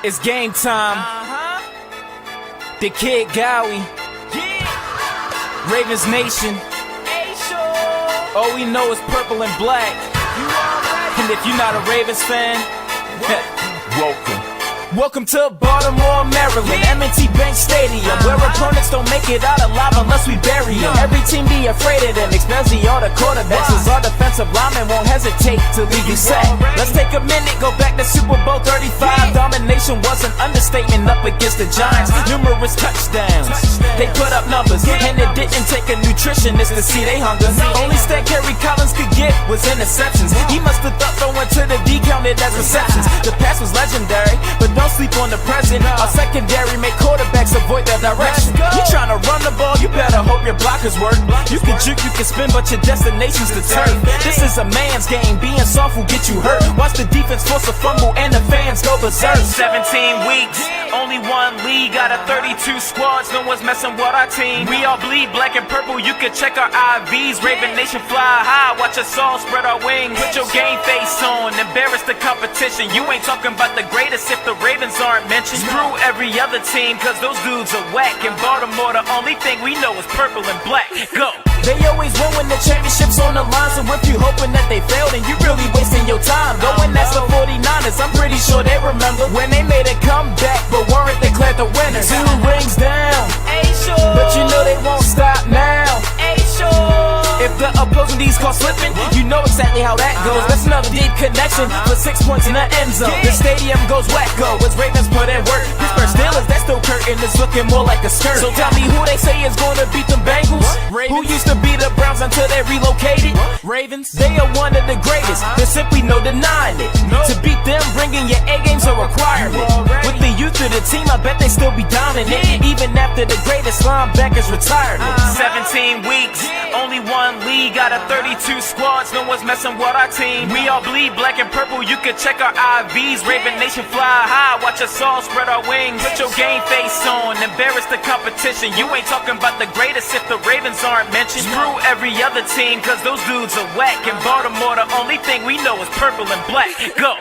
It's game time. The Kid Gowie. Ravens Nation. All we know is purple and black. And if you're not a Ravens fan, Welcome to Baltimore, Maryland, M&T Bank Stadium, where opponents don't make it out alive unless we bury them. Every team be afraid of them, especially all the quarterbacks, cause our defensive linemen won't hesitate to leave you set. Let's take a minute, go back to Super Bowl 35. Domination was an understatement up against the Giants. Numerous touchdowns, they put up numbers, and it didn't take a nutritionist to see they hunger. Only stat Kerry Collins could get was interceptions. He must have thought throwing to the D counted as receptions. The pass was legendary, but don't sleep on the present. Our secondary make quarterbacks avoid their direction. You tryna run the ball, you better hope your blockers work. You can juke, you can spin, but your destination's the turf. This is a man's game, being soft will get you hurt. Watch the defense force a fumble and the fans go berserk. 17 weeks, only one league out of 32 squads. No one's messing with our team. We all bleed black and purple, you can check our IVs. Raven Nation fly high, watch us all spread our wings. Put your game face on, embarrass the competition. You ain't talking about the greatest if the Ravens aren't mentioned. Screw every other team, cause those dudes are whack. In Baltimore, the only thing we know is purple and black. Go! They always win when the championship's on the line. So if you hoping that they failed, then you really wasting your time. Go and ask the 49ers, I'm pretty sure they remember when they made a comeback, but weren't declared the winners. 2 rings down, but you know they won't stop now. If the opposing D's caught slipping, you know exactly how that goes. That's another deep connection for 6 points in the end zone. The stadium goes wacko as Ravens put in work. Pittsburgh Steelers, that still curtain is looking more like a skirt. So tell me who they say is going to beat them Bengals. Who used to beat the Browns until they relocated? Ravens, they are one of the greatest. There's simply no denying it. To beat them, bringing your A game's a requirement. With the youth of the team, I bet they still be dominant, even after the greatest linebackers retired. 17 weeks, only one league out of 32 squads. No one's messing with our team. We all bleed black and purple, you can check our IVs. Raven Nation fly high, watch us all spread our wings. Put your game face on, embarrass the competition. You ain't talking about the greatest if the Ravens aren't mentioned. Screw every other team, cause those dudes are whack. In Baltimore, the only thing we know is purple and black. Go!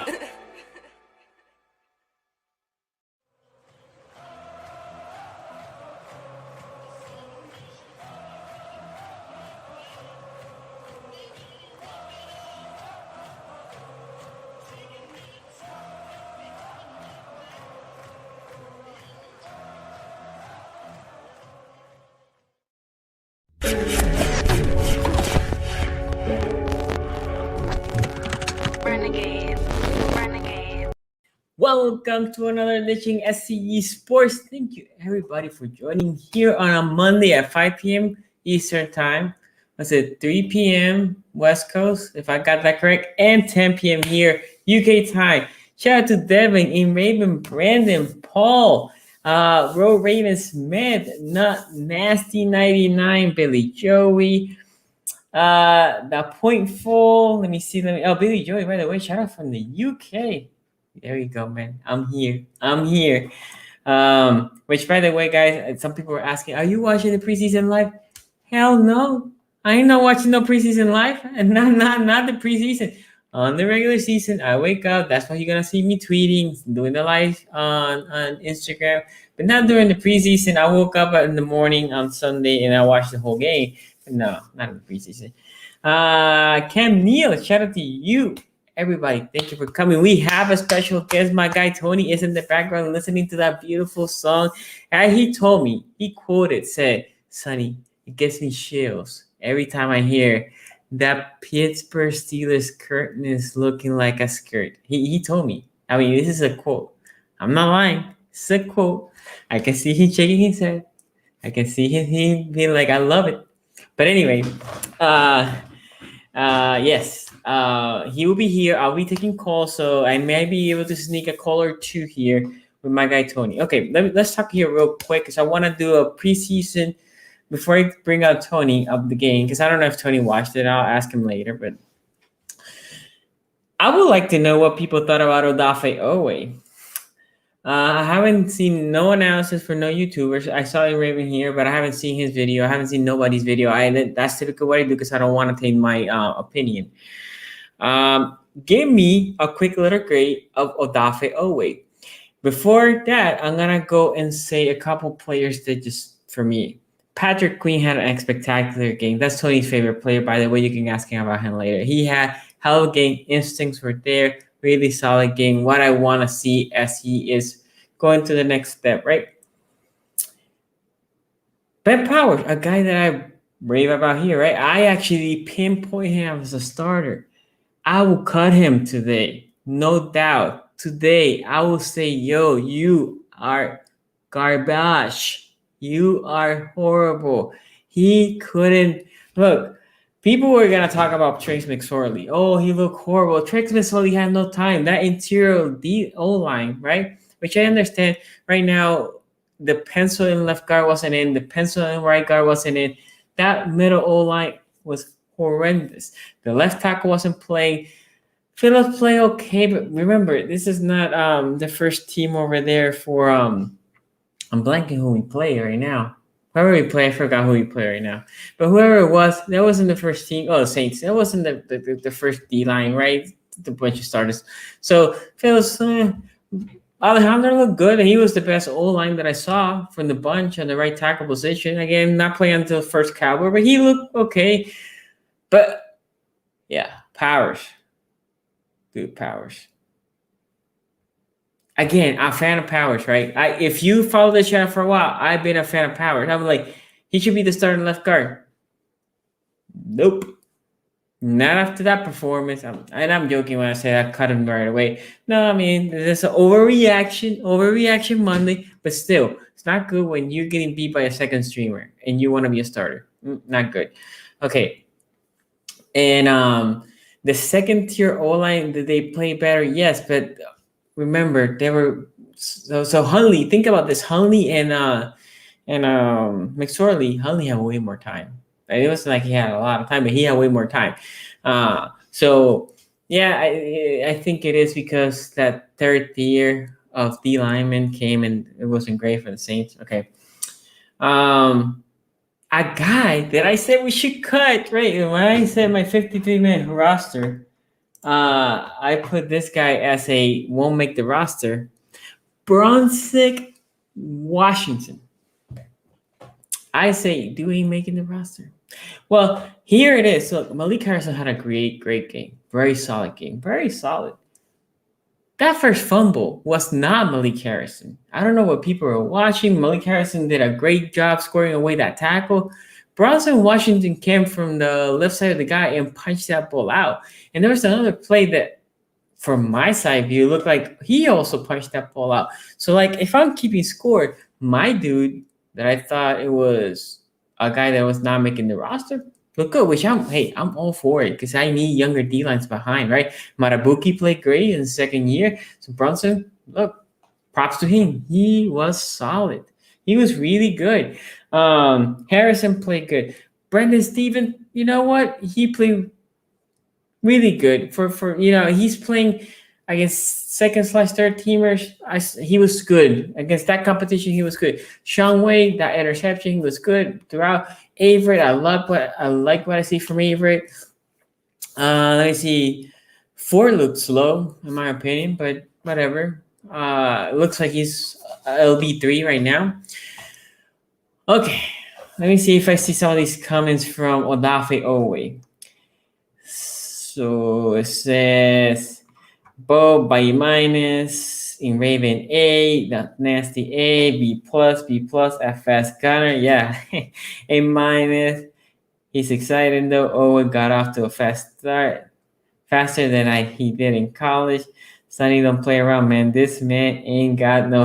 Welcome to another edition SCG Sports. Thank you everybody for joining here on a Monday at 5 p.m. Eastern Time. Was it 3 p.m. West Coast, if I got that correct, and 10 p.m. here, UK time. Shout out to Devin, In Raven, Brandon, Paul, Ro Raven Smith, Nut Nasty 99, Billy Joey, the Point Full. Let me see. Billy Joey, by the way, shout out from the UK. There you go, man. I'm here. Which, by the way, guys, some people were asking, are you watching the preseason live? Hell no. I ain't not watching no preseason live. And not the preseason. On the regular season, I wake up. That's why you're going to see me tweeting, doing the live on Instagram. But not during the preseason. I woke up in the morning on Sunday and I watched the whole game. But no, not in the preseason. Cam Neal, shout out to you. Everybody, thank you for coming. We have a special guest. My guy Tony is in the background listening to that beautiful song. And he told me, said, Sonny, it gives me chills every time I hear that Pittsburgh Steelers curtain is looking like a skirt. He told me. I mean, this is a quote. I'm not lying. It's a quote. I can see him shaking his head. I can see him being like, I love it. But anyway, yes. He will be here. I'll be taking calls, so I may be able to sneak a call or two here with my guy Tony. Okay, let's talk here real quick because I want to do a preseason before I bring out Tony of the game, because I don't know if Tony watched it. I'll ask him later, but I would like to know what people thought about Odafe Owe. I haven't seen no analysis for no YouTubers. I saw Raven here, but I haven't seen his video. I haven't seen nobody's video. That's typical what I do because I don't want to take my opinion. Give me a quick letter grade of Odafe Owe. Before that, I'm gonna go and say a couple players that just for me. Patrick Queen had a spectacular game. That's Tony's favorite player, by the way. You can ask him about him later. He had hell of a game. Instincts were there. Really solid game. What I want to see as he is going to the next step, right? Ben Powers, a guy that I rave about here, right? I actually pinpoint him as a starter. I will cut him today. No doubt. Today, I will say, yo, you are garbage. You are horrible. He couldn't. Look, people were going to talk about Trace McSorley. Oh, he looked horrible. Trace McSorley had no time. That interior O-line, right? Which I understand right now, the pencil in left guard wasn't in. The pencil in right guard wasn't in. That middle O-line was horrendous. The left tackle wasn't playing. Phillips play okay, but remember, this is not the first team over there for I'm blanking who we play right now. Whoever we play, I forgot who we play right now. But whoever it was, that wasn't the first team. Oh, the Saints. That wasn't the first D line, right? The bunch of starters. So Phillips, Alejandro looked good, and he was the best O-line that I saw from the bunch on the right tackle position. Again, not playing until first caliber, but he looked okay. But yeah, Powers. Dude, Powers. Again, I'm a fan of Powers, right? If you follow this channel for a while, I've been a fan of Powers. I'm like, he should be the starting left guard. Nope. Not after that performance. And I'm joking when I say I cut him right away. No, I mean, there's an overreaction Monday, but still, it's not good when you're getting beat by a second streamer and you want to be a starter. Not good. Okay. And the second tier O-line, did they play better? Yes, but remember, they were so Hunley. Think about this: Hunley and McSorley. Hunley had way more time. It wasn't like he had a lot of time, but he had way more time. So yeah, I think it is because that third tier of D linemen came and it wasn't great for the Saints. Okay. A guy that I said we should cut, right? When I said my 53-man roster, I put this guy as a won't make the roster. Bronsick Washington. I say, do he make the roster? Well, here it is. So Malik Harrison had a great game. Very solid game. Very solid. That first fumble was not Malik Harrison. I don't know what people were watching. Malik Harrison did a great job scoring away that tackle. Bronson Washington came from the left side of the guy and punched that ball out. And there was another play that, from my side view, looked like he also punched that ball out. So, like, if I'm keeping score, my dude that I thought it was a guy that was not making the roster look good, which I'm all for it because I need younger D-lines behind, right? Marabuki played great in the second year. So Bronson, look, props to him. He was solid. He was really good. Harrison played good. Brendan Stevens, you know what? He played really good for he's playing against second/third teamers. He was good against that competition. He was good. Sean Wade, that interception, he was good throughout. Averett, I like what I see from Averett. Let me see. Ford looked slow, in my opinion, but whatever. Looks like he's LB3 right now. Okay, let me see if I see some of these comments from Odafe Owe. So it says, Bo by minus, in Raven A, that nasty A, B+, a fast gunner, yeah, A minus. He's excited though. Owen got off to a fast start, faster than he did in college. Sonny don't play around, man. This man ain't got no.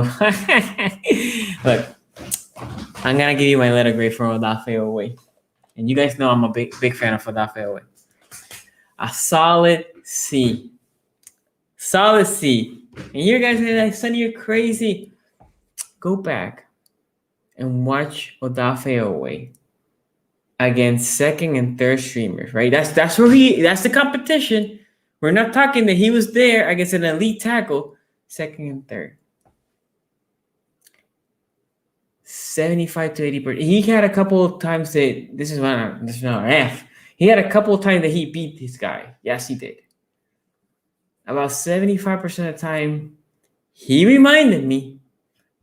Look, I'm gonna give you my letter grade from Odafe Owe, and you guys know I'm a big fan of Odafe Owe. A solid C. Solid C. And you guys are like, Sonny, you're crazy. Go back and watch Odafe Owe against second and third streamers, right? That's the competition. We're not talking that he was there against an elite tackle, second and third. 75 to 80%. He had a couple of times that this is not an F. He had a couple of times that he beat this guy. Yes, he did. About 75% of the time, he reminded me,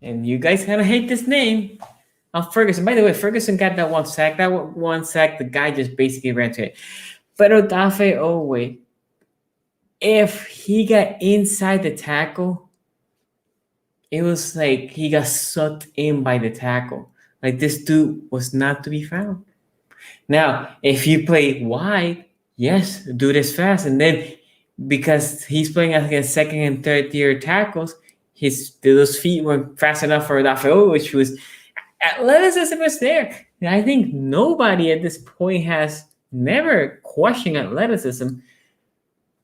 and you guys kind of hate this name, of Ferguson. By the way, Ferguson got that one sack. That one sack, the guy just basically ran to it. But Odafe Owe, if he got inside the tackle, it was like he got sucked in by the tackle. Like this dude was not to be found. Now, if you play wide, yes, dude is fast. And then because he's playing against second and third tier tackles, those feet weren't fast enough for Rafael, which was athleticism was there. And I think nobody at this point has never questioned athleticism.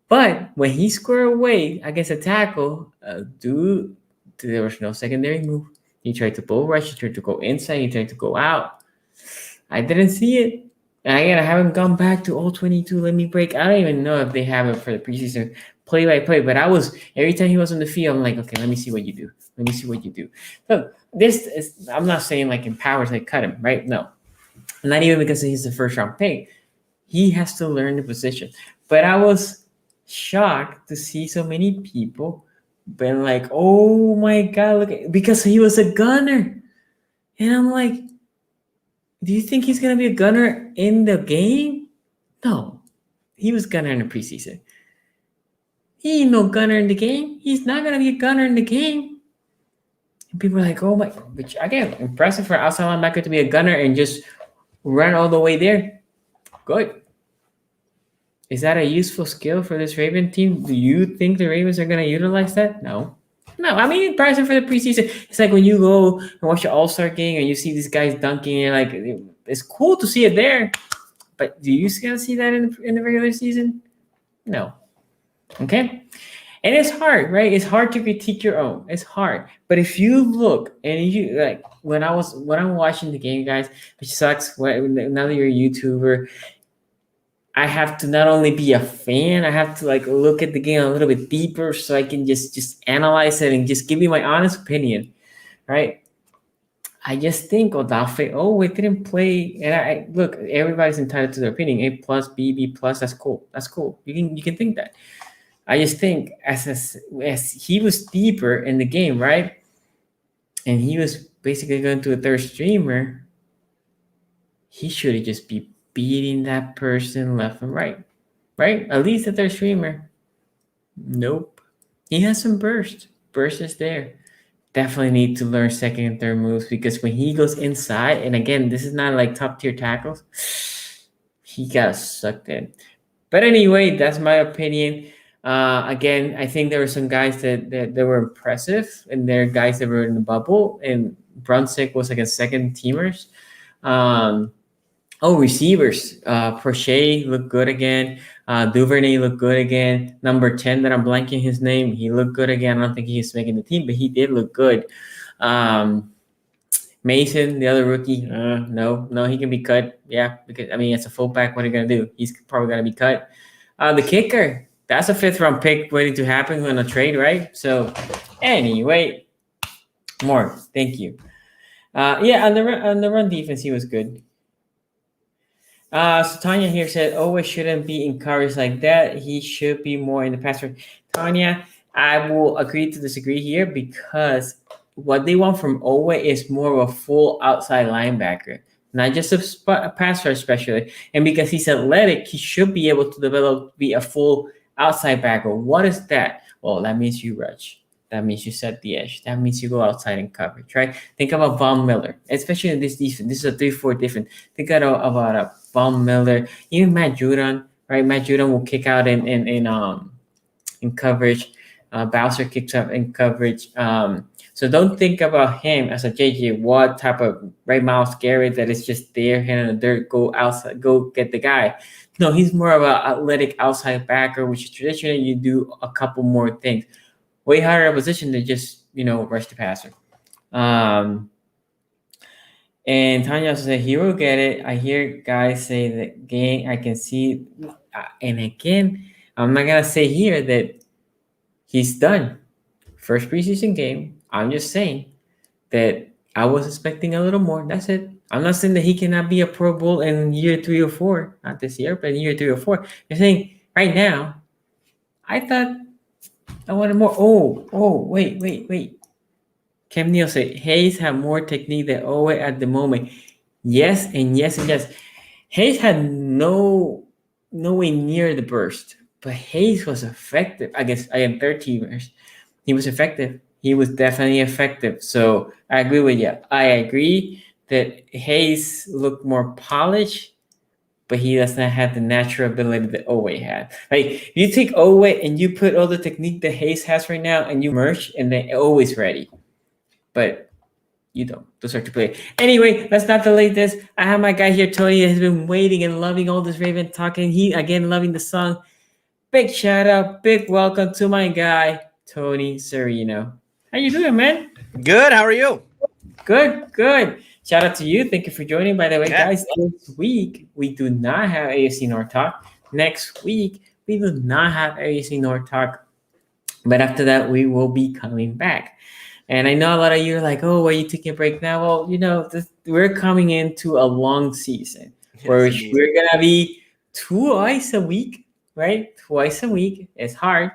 But when he squared away against a tackle, dude, there was no secondary move. He tried to bull rush, he tried to go inside, he tried to go out. I didn't see it. And again, I haven't gone back to all 22. Let me break. I don't even know if they have it for the preseason play by play, but every time he was on the field, I'm like, okay, let me see what you do. Let me see what you do. So this is, I'm not saying like in powers, like cut him, right? No, not even because he's the first round pick. He has to learn the position. But I was shocked to see so many people been like, oh my God, look, because he was a gunner. And I'm like, do you think he's going to be a gunner in the game? No. He was gunner in the preseason. He ain't no gunner in the game. He's not going to be a gunner in the game. And people are like, oh my, which again, impressive for outside linebacker to be a gunner and just run all the way there. Good. Is that a useful skill for this Raven team? Do you think the Ravens are going to utilize that? No. No, I mean, impressive for the preseason. It's like when you go and watch an All-Star game and you see these guys dunking, and like it's cool to see it there. But do you still see that in the regular season? No. Okay? And it's hard, right? It's hard to critique your own. It's hard. But if you look and you like when I'm watching the game, guys, which sucks now that you're a YouTuber, I have to not only be a fan, I have to like look at the game a little bit deeper so I can just analyze it and just give you my honest opinion, right? I just think Odafe, it didn't play. And I look, everybody's entitled to their opinion. A plus, B plus, that's cool. That's cool. You can think that. I just think as he was deeper in the game, right? And he was basically going to a third streamer, he should have just be beating that person left and right? At least the third streamer. Nope. He has some burst. Burst is there. Definitely need to learn second and third moves because when he goes inside, and again, this is not like top tier tackles, he got sucked in. But anyway, that's my opinion. Again, I think there were some guys that were impressive, and there are guys that were in the bubble, and Brunswick was like a second teamers. Receivers. Prochet looked good again. Duvernay looked good again. Number 10 that I'm blanking his name, he looked good again. I don't think he's making the team, but he did look good. Mason, the other rookie, no, he can be cut. Yeah, because I mean, it's a fullback. What are you gonna do? He's probably gonna be cut. The kicker, that's a 5th round pick waiting to happen in a trade, right? So, anyway, more. Thank you. On the run defense, he was good. So Tanya here said, Owe shouldn't be encouraged like that. He should be more in the pass rush. Tanya, I will agree to disagree here because what they want from Owe is more of a full outside linebacker, not just a pass rush specialist. And because he's athletic, he should be able to be a full outside backer. What is that? Well, that means you rush. That means you set the edge. That means you go outside in coverage, right? Think about Von Miller, especially in this defense. This is a 3-4 different. Think about a Von Miller, even Matt Judon, right? Matt Judon will kick out in coverage. Bowser kicks up in coverage. So don't think about him as a JJ Watt type of Miles Garrett that is just there, hand in the dirt, go outside, go get the guy. No, he's more of an athletic outside backer, which is traditionally you do a couple more things. Way harder position to just, rush the passer. And Tanya also said, he will get it. I hear guys say that game, I can see. And again, I'm not going to say here that he's done. First preseason game. I'm just saying that I was expecting a little more. That's it. I'm not saying that he cannot be a Pro Bowl in year 3 or 4. Not this year, but in year 3 or 4. You're saying right now, I thought I wanted more. Wait. Cam Neal said Hayes had more technique than Owe at the moment. Yes, and yes, and yes. Hayes had no way near the burst, but Hayes was effective against third teamers. He was effective. He was definitely effective. So I agree with you. I agree that Hayes looked more polished, but he does not have the natural ability that Owe had. Like you take Owe and you put all the technique that Hayes has right now, and you merge, and then Owe is ready. But you don't. Those are to play. Anyway, let's not delay this. I have my guy here, Tony, that has been waiting and loving all this Raven talking. He again loving the song. Big shout out, big welcome to my guy, Tony Serino. How you doing, man? Good. How are you? Good. Shout out to you. Thank you for joining. By the way, guys, this week we do not have AFC North Talk. Next week we do not have AFC North Talk. But after that, we will be coming back. And I know a lot of you are like, oh, why are you taking a break now? Well, we're coming into a long season where we're going to be twice a week, right? Twice a week. It's hard.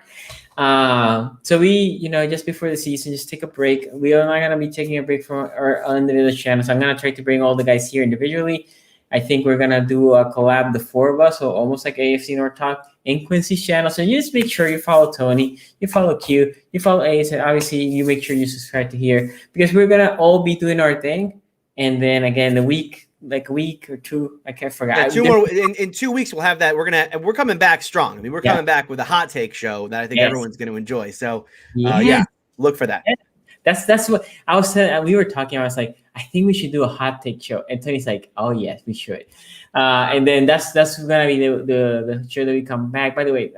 So we, just before the season, just take a break. We are not going to be taking a break from our individual channels. So I'm going to try to bring all the guys here individually. I think we're going to do a collab, the four of us, so almost like AFC North Talk in Quincy's channel. So you just make sure you follow Tony, you follow Q, you follow Ace, and obviously you make sure you subscribe to here because we're going to all be doing our thing. And then again, a week or two, I can't forget. Yeah, in 2 weeks, we'll have that. We're coming back strong. I mean, we're coming back with a hot take show that I think everyone's going to enjoy. So look for that. That's what I was saying. We were talking. I was like, I think we should do a hot take show. And Tony's like, oh yes, we should. And then that's gonna be the show that we come back. By the way,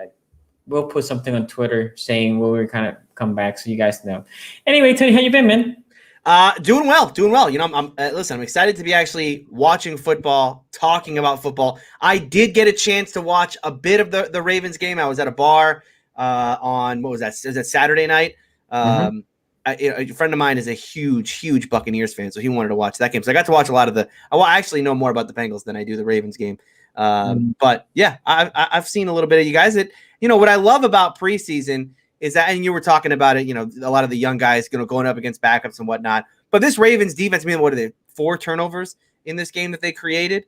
we'll put something on Twitter saying when we're kind of come back, so you guys know. Anyway, Tony, how you been, man? Doing well. I'm excited to be actually watching football, talking about football. I did get a chance to watch a bit of the Ravens game. I was at a bar on what was that? Was it Saturday night? A friend of mine is a huge Buccaneers fan, so he wanted to watch that game. So I got to watch a lot of I actually know more about the Bengals than I do the Ravens game. But yeah, I've seen a little bit of you guys. What I love about preseason is that, and you were talking about it, a lot of the young guys going up against backups and whatnot. But this Ravens defense, what are they? 4 turnovers in this game that they created?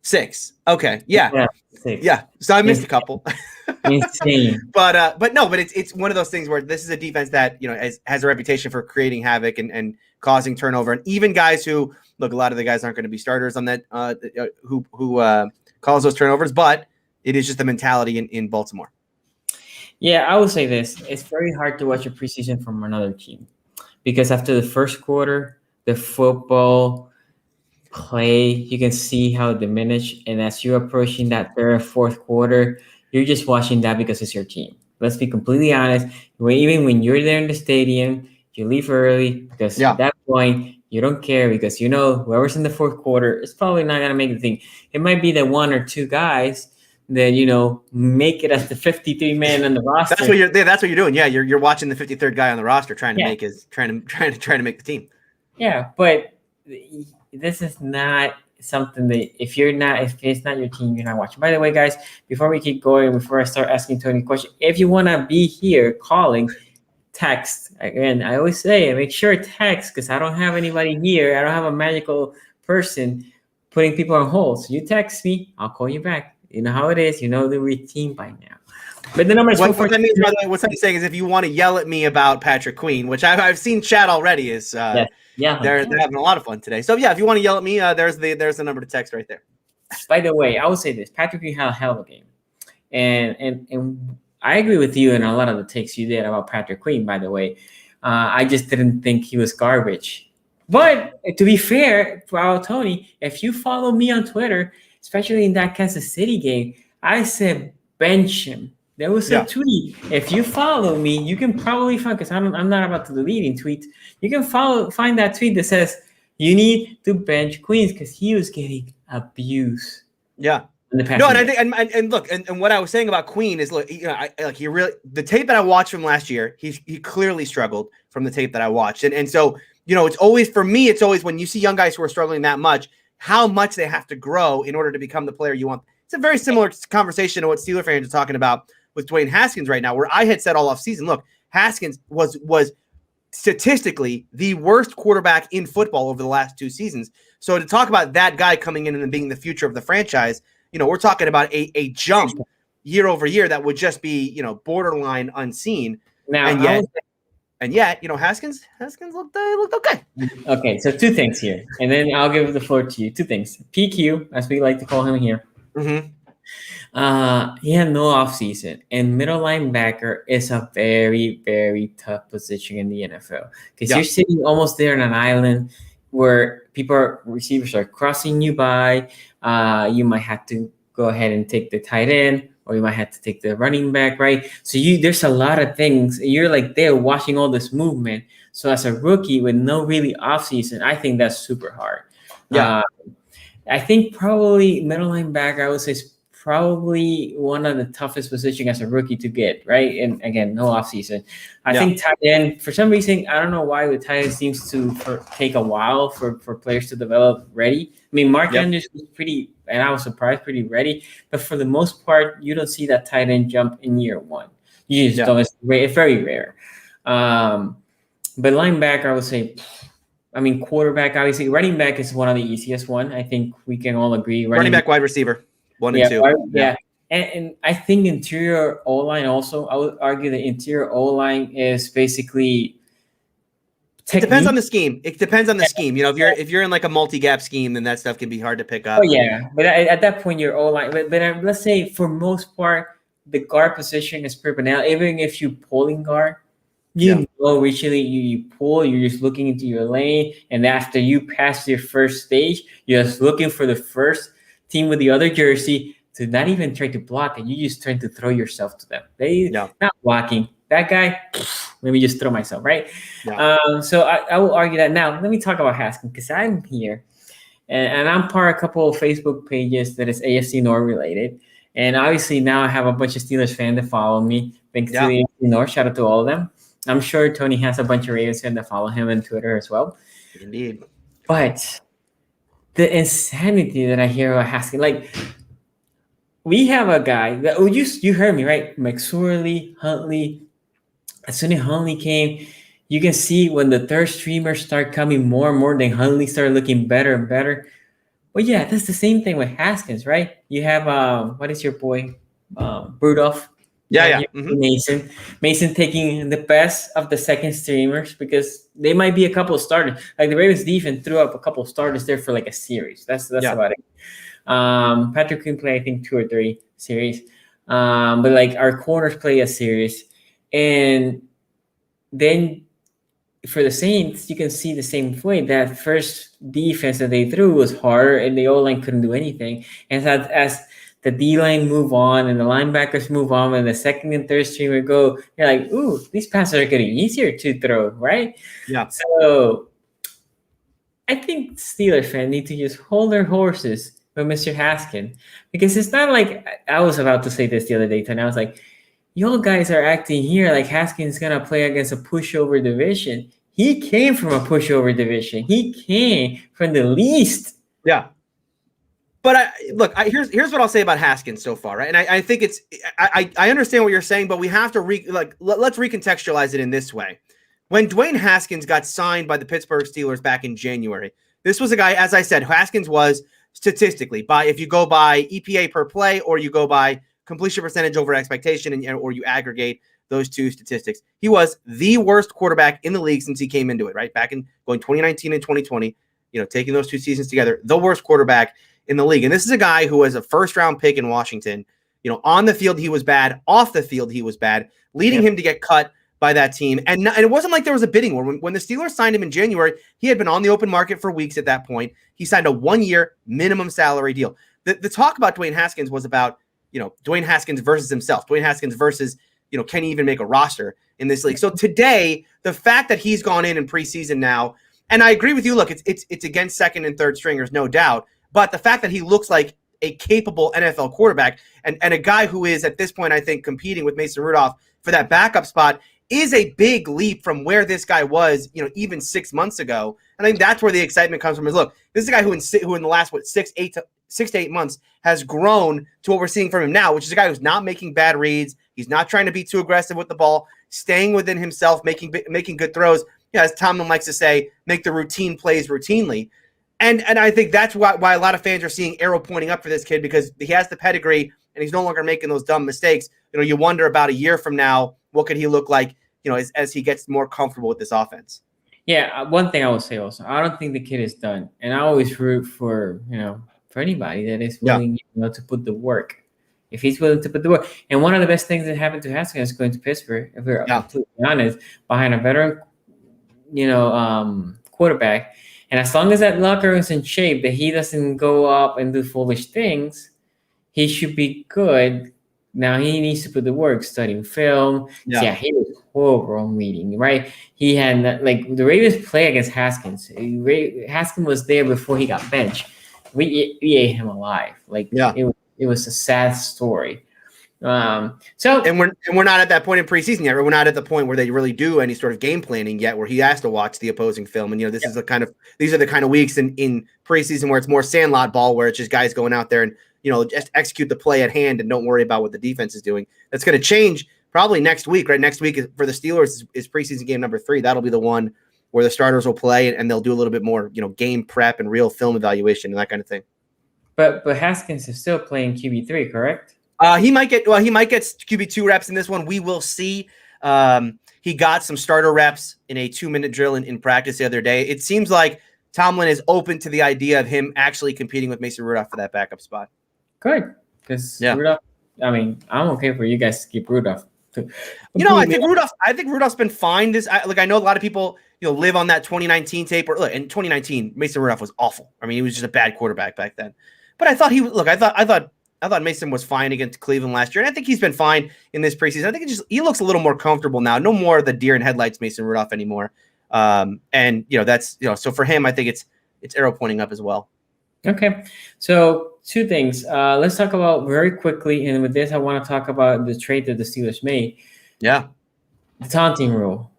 6. Okay. Yeah. 6. Yeah. So I missed a couple. Insane. But it's one of those things where this is a defense that, has a reputation for creating havoc and causing turnover. And even guys who look, a lot of the guys aren't going to be starters on that, who cause those turnovers, but it is just the mentality in Baltimore. Yeah, I would say this. It's very hard to watch a preseason from another team because after the first quarter, the football play, you can see how it diminished. And as you're approaching that third, fourth quarter, you're just watching that because it's your team. Let's be completely honest. Even when you're there in the stadium, you leave early because at that point, you don't care because whoever's in the fourth quarter is probably not going to make the thing. It might be the 1 or 2 guys that make it as the 53 man on the roster. That's what you're doing. Yeah, you're watching the 53rd guy on the roster trying to make the team. Yeah, but this is not something that if it's not your team, you're not watching. By the way, guys, before we keep going, before I start asking Tony questions, if you want to be here calling, text. Again, I always say make sure text because I don't have anybody here. I don't have a magical person putting people on hold. So you text me, I'll call you back. You know how it is. You know the routine by now. But the number is what that means, by the way, what I'm saying is if you want to yell at me about Patrick Queen, which I've seen chat already, is they're having a lot of fun today. So yeah, if you want to yell at me, there's the number to text right there. By the way, I would say this: Patrick Queen had a hell of a game, and I agree with you in a lot of the takes you did about Patrick Queen. By the way, I just didn't think he was garbage. But to be fair, Tony, if you follow me on Twitter, especially in that Kansas City game, I said bench him. There was a tweet. If you follow me, you can probably find, because I'm not about to deleting tweets. You can find that tweet that says you need to bench Queens because he was getting abused. Yeah. No, and I think and look, and what I was saying about Queen is look, he really, the tape that I watched from last year, he clearly struggled from the tape that I watched, and so it's always, for me, it's always when you see young guys who are struggling that much, how much they have to grow in order to become the player you want. It's a very similar conversation to what Steeler fans are talking about with Dwayne Haskins right now, where I had said all off season, look, Haskins was statistically the worst quarterback in football over the last 2 seasons. So to talk about that guy coming in and being the future of the franchise, we're talking about a jump year over year that would just be, borderline unseen. Now, and yet, Haskins looked okay. Okay, so 2 things here, and then I'll give the floor to you. 2 things. PQ, as we like to call him here. Mm-hmm. He had no offseason, and middle linebacker is a very, very tough position in the NFL because you're sitting almost there on an island where receivers are crossing you by. You might have to go ahead and take the tight end, or you might have to take the running back, right? So there's a lot of things. You're like there watching all this movement. So as a rookie with no really offseason, I think that's super hard. Yeah. I think probably middle linebacker, I would say, is probably one of the toughest positions as a rookie to get, right? And again, no offseason. I think tight end, for some reason, I don't know why the tight end seems to take a while for players to develop ready. I mean, Mark Andrews was pretty, and I was surprised, pretty ready. But for the most part, you don't see that tight end jump in year 1. You just don't. It's very rare. But linebacker, I would say, quarterback, obviously. Running back is one of the easiest one. I think we can all agree. Running back, wide receiver. 1 and 2. And I think interior O-line also, I would argue the interior O-line is basically technique. It depends on the scheme. If you're in like a multi-gap scheme, then that stuff can be hard to pick up. Oh, yeah. But at that point, your O-line. But let's say for most part, the guard position is pretty banal. Even if you pulling guard, usually you pull, you're just looking into your lane. And after you pass your first stage, you're just looking for the first team with the other jersey to not even try to block it. You just try to throw yourself to them. Not blocking. That guy, let me just throw myself, right? Yeah. So I will argue that. Now, let me talk about Haskins because I'm here. And I'm part of a couple of Facebook pages that is AFC North related. And obviously now I have a bunch of Steelers fans that follow me. Thanks to the AFC North. Shout out to all of them. I'm sure Tony has a bunch of Ravens fans that follow him on Twitter as well. Indeed. But the insanity that I hear about Haskins, like we have a guy that you heard me, right? McSorley, Huntley. As soon as Huntley came, you can see when the third streamers start coming more and more, then Huntley started looking better and better. Well, yeah, that's the same thing with Haskins, right? You have what is your boy? Rudolph. Mm-hmm. Mason taking the best of the second streamers because they might be a couple of starters. Like the Ravens defense threw up a couple of starters there for like a series. That's about it. Patrick Quinn play I think 2 or 3 series. But like our corners play a series, and then for the Saints, you can see the same way. That first defense that they threw was harder, and the O-line couldn't do anything. And as the D-line move on and the linebackers move on and the second and third streamer go, you're like, ooh, these passes are getting easier to throw, right? Yeah. So I think Steelers fans need to just hold their horses with Mr. Haskins because it's not like I was about to say this the other day, and I was like, you guys are acting here like Haskins is going to play against a pushover division. He came from a pushover division. He came from the least. Yeah. But here's what I'll say about Haskins so far, right? And I think I understand what you're saying, but we have to let's recontextualize it in this way. When Dwayne Haskins got signed by the Pittsburgh Steelers back in January, this was a guy, as I said, Haskins was statistically if you go by EPA per play or you go by completion percentage over expectation or you aggregate those 2 statistics, he was the worst quarterback in the league since he came into it, right? Back in going 2019 and 2020, taking those 2 seasons together, the worst quarterback in the league. And this is a guy who was a first-round pick in Washington. On the field, he was bad. Off the field, he was bad, leading him to get cut by that team. And it wasn't like there was a bidding war. When the Steelers signed him in January, he had been on the open market for weeks at that point. He signed a 1-year minimum salary deal. The talk about Dwayne Haskins was about, Dwayne Haskins versus himself. Dwayne Haskins versus, can he even make a roster in this league? So today, the fact that he's gone in preseason now, and I agree with you, look, it's against second and third stringers, no doubt. But the fact that he looks like a capable NFL quarterback and a guy who is at this point, I think, competing with Mason Rudolph for that backup spot is a big leap from where this guy was, even 6 months ago. And I think that's where the excitement comes from is, look, this is a guy who in the last, 6 to 8 months has grown to what we're seeing from him now, which is a guy who's not making bad reads. He's not trying to be too aggressive with the ball, staying within himself, making good throws. As Tomlin likes to say, make the routine plays routinely. And I think that's why a lot of fans are seeing arrow pointing up for this kid, because he has the pedigree and he's no longer making those dumb mistakes. You wonder about a year from now, what could he look like, as he gets more comfortable with this offense. Yeah, one thing I will say also, I don't think the kid is done. And I always root for anybody that is willing to put the work. If he's willing to put the work. And one of the best things that happened to Haskins going to Pittsburgh, if we're completely honest, behind a veteran quarterback. And as long as that locker is in shape, that he doesn't go up and do foolish things, he should be good. Now he needs to put the work, studying film. Yeah, he was horrible on reading, right? He had the Ravens play against Haskins. Haskins was there before he got benched. We ate him alive. It was a sad story. And we're not at that point in preseason yet. We're not at the point where they really do any sort of game planning yet, where he has to watch the opposing film. And these are the kind of weeks in preseason where it's more sandlot ball, where it's just guys going out there and just execute the play at hand and don't worry about what the defense is doing. That's going to change probably next week, right? Next week for the Steelers is preseason game number 3. That'll be the one where the starters will play and they'll do a little bit more, game prep and real film evaluation and that kind of thing. But Haskins is still playing QB3, correct? He might get QB2 reps in this one. We will see. He got some starter reps in a 2-minute drill in practice the other day. It seems like Tomlin is open to the idea of him actually competing with Mason Rudolph for that backup spot. Good, because Rudolph. I mean, I'm okay for you guys to keep Rudolph. I think Rudolph's been fine. I know a lot of people live on that 2019 tape. In 2019, Mason Rudolph was awful. I mean, he was just a bad quarterback back then. But I thought I thought Mason was fine against Cleveland last year, and I think he's been fine in this preseason. I think he looks a little more comfortable now. No more of the deer in headlights Mason Rudolph anymore. So for him, I think it's arrow pointing up as well. Okay, so 2 things. Let's talk about very quickly, and with this, I want to talk about the trade that the Steelers made. Yeah, the taunting rule.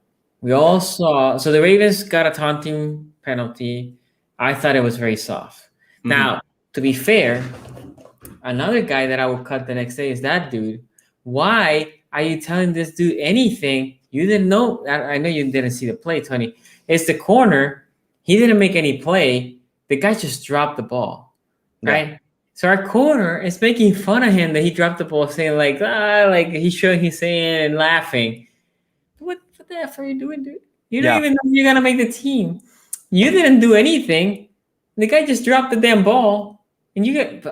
We all saw. So the Ravens got a taunting penalty. I thought it was very soft. Mm-hmm. Now, to be fair, another guy that I would cut the next day is that dude. Why are you telling this dude anything? You didn't know. I know you didn't see the play, Tony. It's the corner. He didn't make any play. The guy just dropped the ball, right? Yeah. So our corner is making fun of him that he dropped the ball, saying he's showing his hand and laughing. What the F are you doing, dude? You don't even know you're going to make the team. You didn't do anything. The guy just dropped the damn ball. And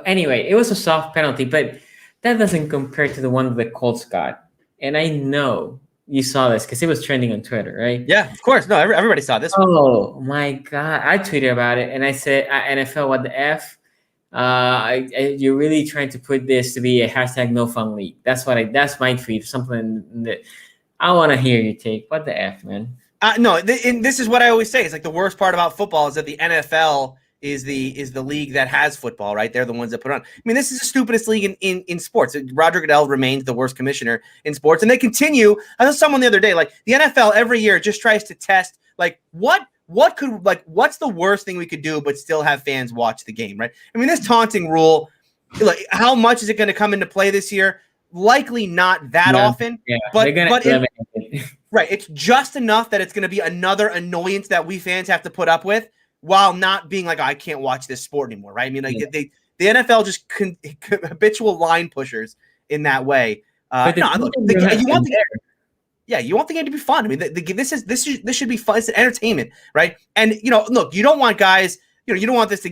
anyway, it was a soft penalty, but that doesn't compare to the one that the Colts got. And I know you saw this because it was trending on Twitter, right? Yeah, of course. No, everybody saw this. Oh my God. I tweeted about it and I said, NFL, what the F? You're really trying to put this to be a hashtag no fun league. That's my tweet. Something that I want to hear your take. What the F, man? No, this is what I always say. It's like the worst part about football is that the NFL is the league that has football, right? They're the ones that put on. I mean, this is the stupidest league in sports. Roger Goodell remains the worst commissioner in sports, and they continue. I saw someone the other day, like the NFL every year just tries to test, what's the worst thing we could do but still have fans watch the game, right? I mean, this taunting rule, how much is it going to come into play this year? Likely not that often, but right, it's just enough that it's going to be another annoyance that we fans have to put up with, while not being like, I can't watch this sport anymore, right? I mean, the NFL just habitual line pushers in that way. You want the game to be fun. I mean, this should be fun. It's an entertainment, right? And look, you don't want guys. You don't want this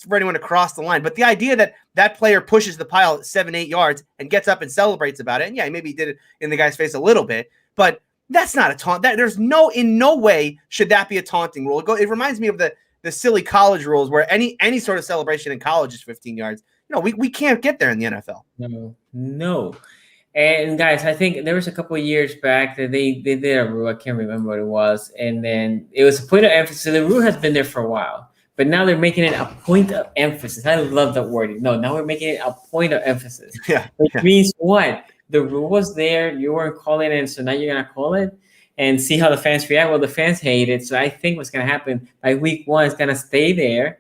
for anyone to cross the line. But the idea that player pushes the pile at 7-8 yards and gets up and celebrates about it, and maybe he did it in the guy's face a little bit, but that's not a taunt. In no way should that be a taunting rule. It reminds me of the silly college rules where any sort of celebration in college is 15 yards. We can't get there in the NFL. No. And guys, I think there was a couple of years back that they did a rule. I can't remember what it was. And then it was a point of emphasis. The rule has been there for a while, but now they're making it a point of emphasis. I love that wording. No, now we're making it a point of emphasis. Which means what? The rule was there. You weren't calling it, so now you're going to call it and see how the fans react. Well, the fans hate it. So I think what's going to happen by week 1 is going to stay there.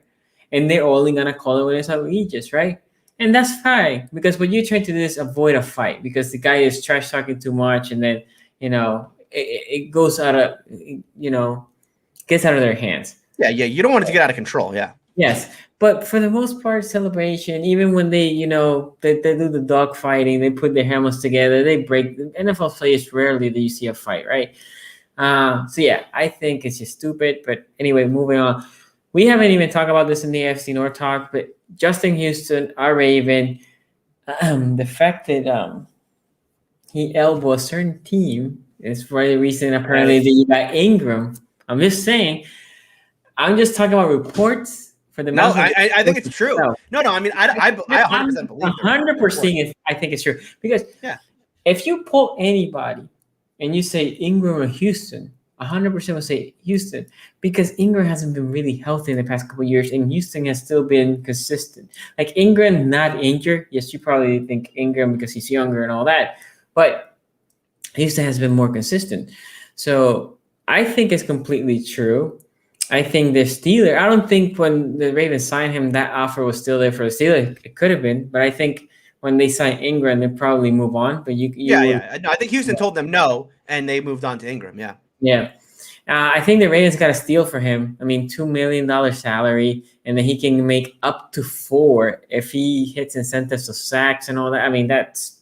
and they're only gonna call it when it's outrageous, right? And that's fine, because what you're trying to do is avoid a fight because the guy is trash talking too much, and then it goes out of gets out of their hands. Yeah. You don't want it to get out of control. Yeah. Yes, but for the most part, celebration. Even when they they do the dog fighting, they put their helmets together, they break. NFL players rarely do you see a fight, right? So yeah, I think it's just stupid. But anyway, moving on. We haven't even talked about this in the AFC North Talk, but Justin Houston, our Raven, the fact that he elbowed a certain team is very recent. Apparently, that you got Ingram. I'm just saying. I'm just talking about reports. For the no, I think it's true. No, I mean, I 100% believe it. 100% I think it's true. Because if you pull anybody and you say Ingram or Houston, 100% will say Houston, because Ingram hasn't been really healthy in the past couple of years, and Houston has still been consistent. Like Ingram, not injured. Yes, you probably think Ingram because he's younger and all that, but Houston has been more consistent. So I think it's completely true. I think the Steelers, I don't think when the Ravens signed him, that offer was still there for the Steelers. It could have been, but I think when they signed Ingram, they probably move on. But No, I think Houston told them no, and they moved on to Ingram. Yeah. Yeah. I think the Ravens got a steal for him. I mean, $2 million salary, and then he can make up to $4 million if he hits incentives of sacks and all that. I mean, that's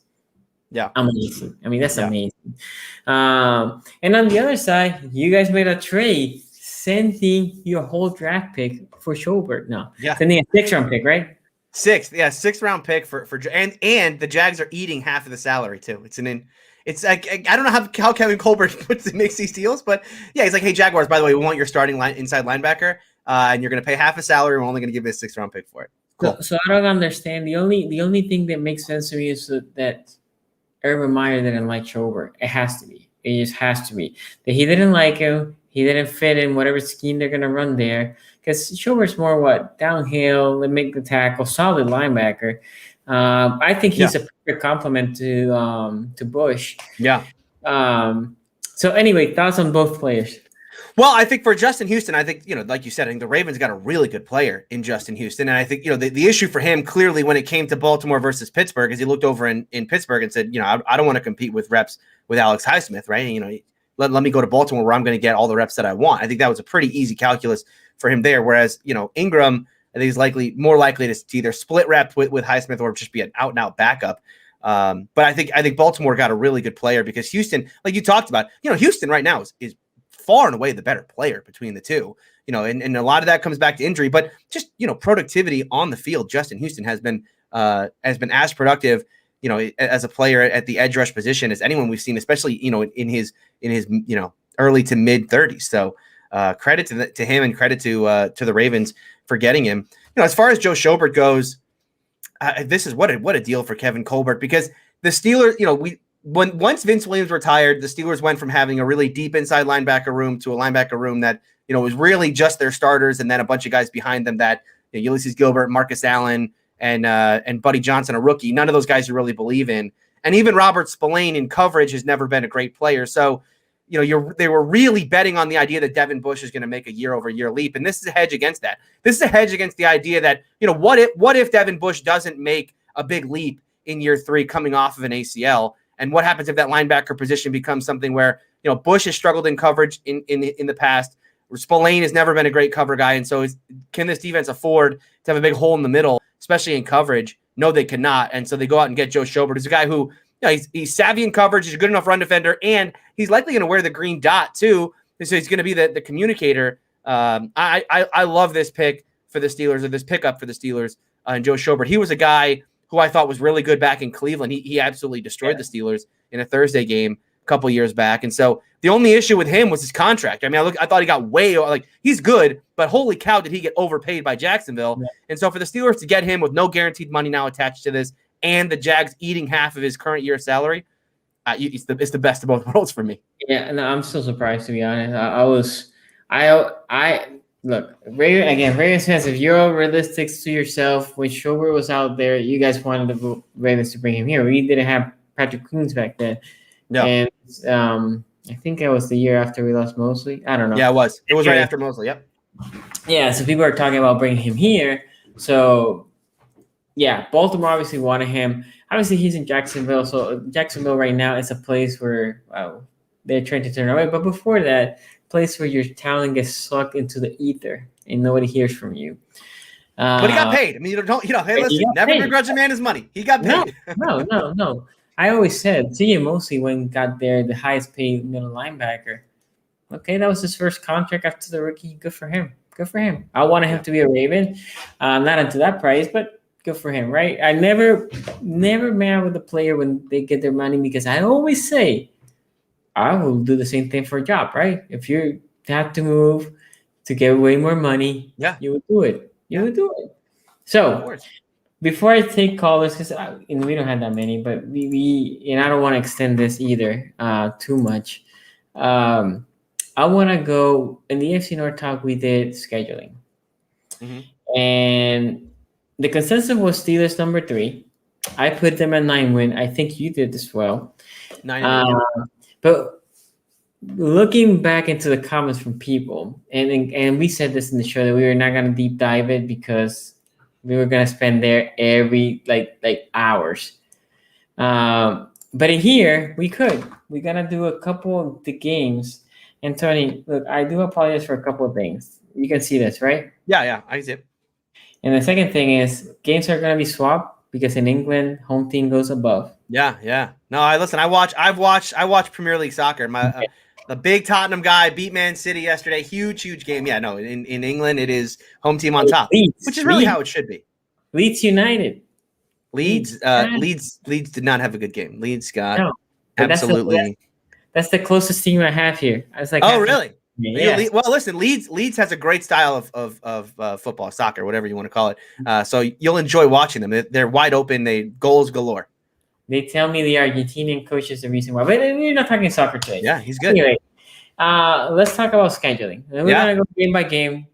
amazing. I mean, that's amazing. And on the other side, you guys made a trade, sending your whole draft pick for Schobert. No, sending a 6th-round pick, right? 6th-round pick for and the Jags are eating half of the salary too. It's like I don't know how Kevin Colbert makes these deals, but yeah, he's like, hey Jaguars, by the way, we want your starting inside linebacker, and you're going to pay half a salary. We're only going to give you a 6th-round pick for it. Cool. So I don't understand. The only thing that makes sense to me is that Urban Meyer didn't like Schobert. It has to be. It just has to be that he didn't like him. He didn't fit in whatever scheme they're going to run there, because Schobert's more downhill and make the tackle, solid linebacker. I think he's a perfect complement to Bush. Yeah. So anyway, thoughts on both players? Well, I think for Justin Houston, I think, like you said, I think the Ravens got a really good player in Justin Houston. And I think, the issue for him clearly when it came to Baltimore versus Pittsburgh is he looked over in Pittsburgh and said, I don't want to compete with reps with Alex Highsmith, right? Let me go to Baltimore where I'm going to get all the reps that I want. I think that was a pretty easy calculus for him there. Whereas, Ingram, I think is more likely to either split rep with Highsmith or just be an out-and-out backup. But I think Baltimore got a really good player because Houston, like you talked about, Houston right now is far and away the better player between the two, and a lot of that comes back to injury, but just, productivity on the field. Justin Houston has been as productive, as a player at the edge rush position as anyone we've seen, especially, in his early to mid 30s. So credit to him and credit to the Ravens for getting him. As far as Joe Schobert goes, this is what a deal for Kevin Colbert, because the Steelers, once Vince Williams retired, the Steelers went from having a really deep inside linebacker room to a linebacker room that, was really just their starters and then a bunch of guys behind them that, Ulysses Gilbert, Marcus Allen, and Buddy Johnson, a rookie. None of those guys you really believe in. And even Robert Spillane in coverage has never been a great player. So, they were really betting on the idea that Devin Bush is going to make a year-over-year leap. And this is a hedge against that. This is a hedge against the idea that, what if Devin Bush doesn't make a big leap in year 3 coming off of an ACL? And what happens if that linebacker position becomes something where, Bush has struggled in coverage in the past. Spillane has never been a great cover guy. And so can this defense afford to have a big hole in the middle, especially in coverage? No, they cannot. And so they go out and get Joe Schobert, who's a guy who, he's savvy in coverage. He's a good enough run defender, and he's likely going to wear the green dot too. So he's going to be the communicator. I love this pick for the Steelers, or this pickup for the Steelers, and Joe Schobert. He was a guy who I thought was really good back in Cleveland. He absolutely destroyed the Steelers in a Thursday game a couple years back. And so the only issue with him was his contract. I mean, I thought he got he's good, but holy cow, did he get overpaid by Jacksonville? Yeah. And so for the Steelers to get him with no guaranteed money now attached to this, and the Jags eating half of his current year salary, it's the best of both worlds for me. Yeah, no, I'm still surprised, to be honest. Look, Ravens fans, if you're realistic to yourself, when Schobert was out there, you guys wanted the Ravens to bring him here. We didn't have Patrick Coons back then. No. And I think it was the year after we lost Mosley. I don't know. Yeah, it was. It was right after Mosley, yep. Yeah, so people are talking about bringing him here. So yeah, Baltimore obviously wanted him. Obviously, he's in Jacksonville. So Jacksonville right now is a place where they're trying to turn away. But before that, place where your talent gets sucked into the ether and nobody hears from you. But he got paid. I mean, hey, listen, never begrudge a man his money. He got paid. No. I always said C.J. Mosley, when got there, the highest paid middle linebacker. Okay, that was his first contract after the rookie. Good for him. I wanted him to be a Raven. Not into that price, but good for him, right? I never mad with the player when they get their money, because I always say I will do the same thing for a job, right? If you have to move to get way more money, you would do it. You would do it. So before I take callers, because we don't have that many, but we and I don't want to extend this either too much. I want to go in the AFC North Talk. We did scheduling, and the consensus was Steelers number 3. I put them at 9-win. I think you did as well. 9-8. But looking back into the comments from people, and we said this in the show that we were not going to deep dive it because we were going to spend there every like hours. But in here we could. We're going to do a couple of the games. And Tony, look, I do apologize for a couple of things. You can see this, right? Yeah, I see it. And the second thing is games are going to be swapped because in England, home team goes above. Yeah. No, I've watched Premier League soccer. The big Tottenham guy beat Man City yesterday. Huge game. Yeah, no, in England it is home team on top, which is really how it should be. Leeds United. Leeds did not have a good game. Leeds got absolutely. That's the closest team I have here. I was like, oh, really? Yeah. Well, listen, Leeds has a great style of football, soccer, whatever you want to call it. So you'll enjoy watching them. They're wide open. They goals galore. They tell me the Argentinian coach is the reason why. But we're not talking soccer today. Yeah, he's good. Anyway, let's talk about scheduling. And we're going to go game by game.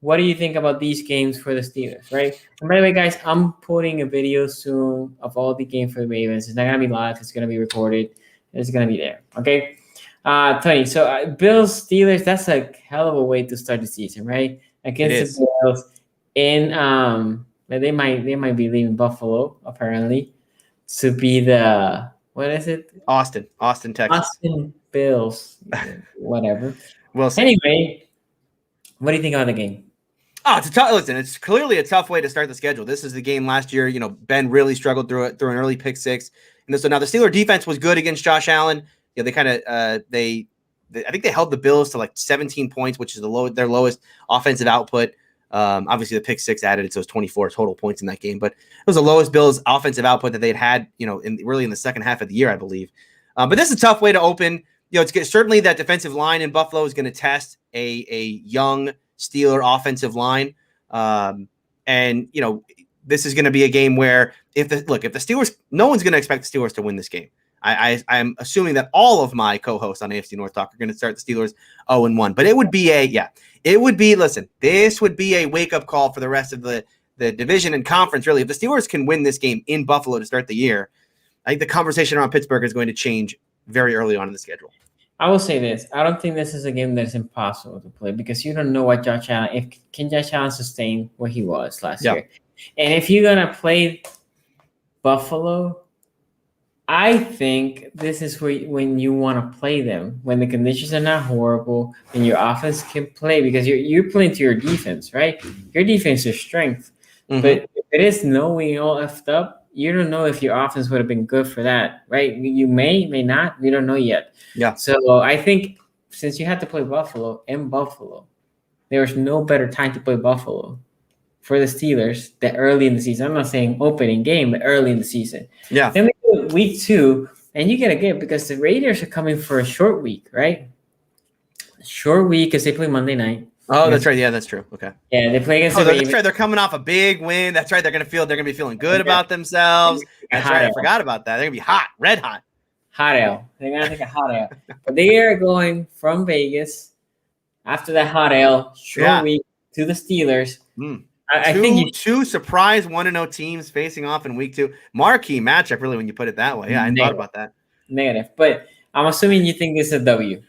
What do you think about these games for the Steelers, right? And by the way, guys, I'm putting a video soon of all the games for the Ravens. It's not going to be live. It's going to be recorded. It's going to be there, okay? Tony, so Bills, Steelers, that's a hell of a way to start the season, right? Against the Bills. And they might be leaving Buffalo, apparently, to be the, what is it? Austin, Texas. Austin Bills, whatever. We'll see. Anyway, what do you think about the game? Oh, it's clearly a tough way to start the schedule. This is the game last year. Ben really struggled through an early pick 6. And so now the Steelers defense was good against Josh Allen. They kind of I think they held the Bills to like 17 points, which is their lowest offensive output. Obviously the pick 6 added it, so it was 24 total points in that game. But it was the lowest Bills offensive output that they'd had, really in the second half of the year, I believe. But this is a tough way to open. It's certainly that defensive line in Buffalo is going to test a young Steeler offensive line. And this is going to be a game where if the Steelers, no one's going to expect the Steelers to win this game. I'm assuming that all of my co-hosts on AFC North Talk are going to start the Steelers 0-1. But it would be this would be a wake-up call for the rest of the division and conference, really. If the Steelers can win this game in Buffalo to start the year, I think the conversation around Pittsburgh is going to change very early on in the schedule. I will say this. I don't think this is a game that's impossible to play because you don't know what Josh Allen, can Josh Allen sustain what he was last year. And if you're going to play Buffalo, I think this is when you want to play them, when the conditions are not horrible and your offense can play, because you're playing to your defense, right? Your defense is strength. Mm-hmm. But if it is knowing all effed up, you don't know if your offense would have been good for that, right? You may not. We don't know yet. Yeah. So I think since you had to play Buffalo, there was no better time to play Buffalo for the Steelers than early in the season. I'm not saying opening game, but early in the season. Yeah. Then we go week 2, and you get a game because the Raiders are coming for a short week, right? Short week because they play Monday night. Oh, that's right. Yeah, that's true. Okay. Yeah, they play against the Ravens. That's right. They're coming off a big win. That's right. They're gonna be feeling good about themselves. That's right. I forgot about that. They're gonna be hot, red hot. Hot L. They're gonna take a hot L. But they are going from Vegas after that hot L short week to the Steelers. I think two surprise 1-0 teams facing off in week 2. Marquee matchup, really, when you put it that way. Yeah, I thought about that. Negative. But I'm assuming you think this is a W.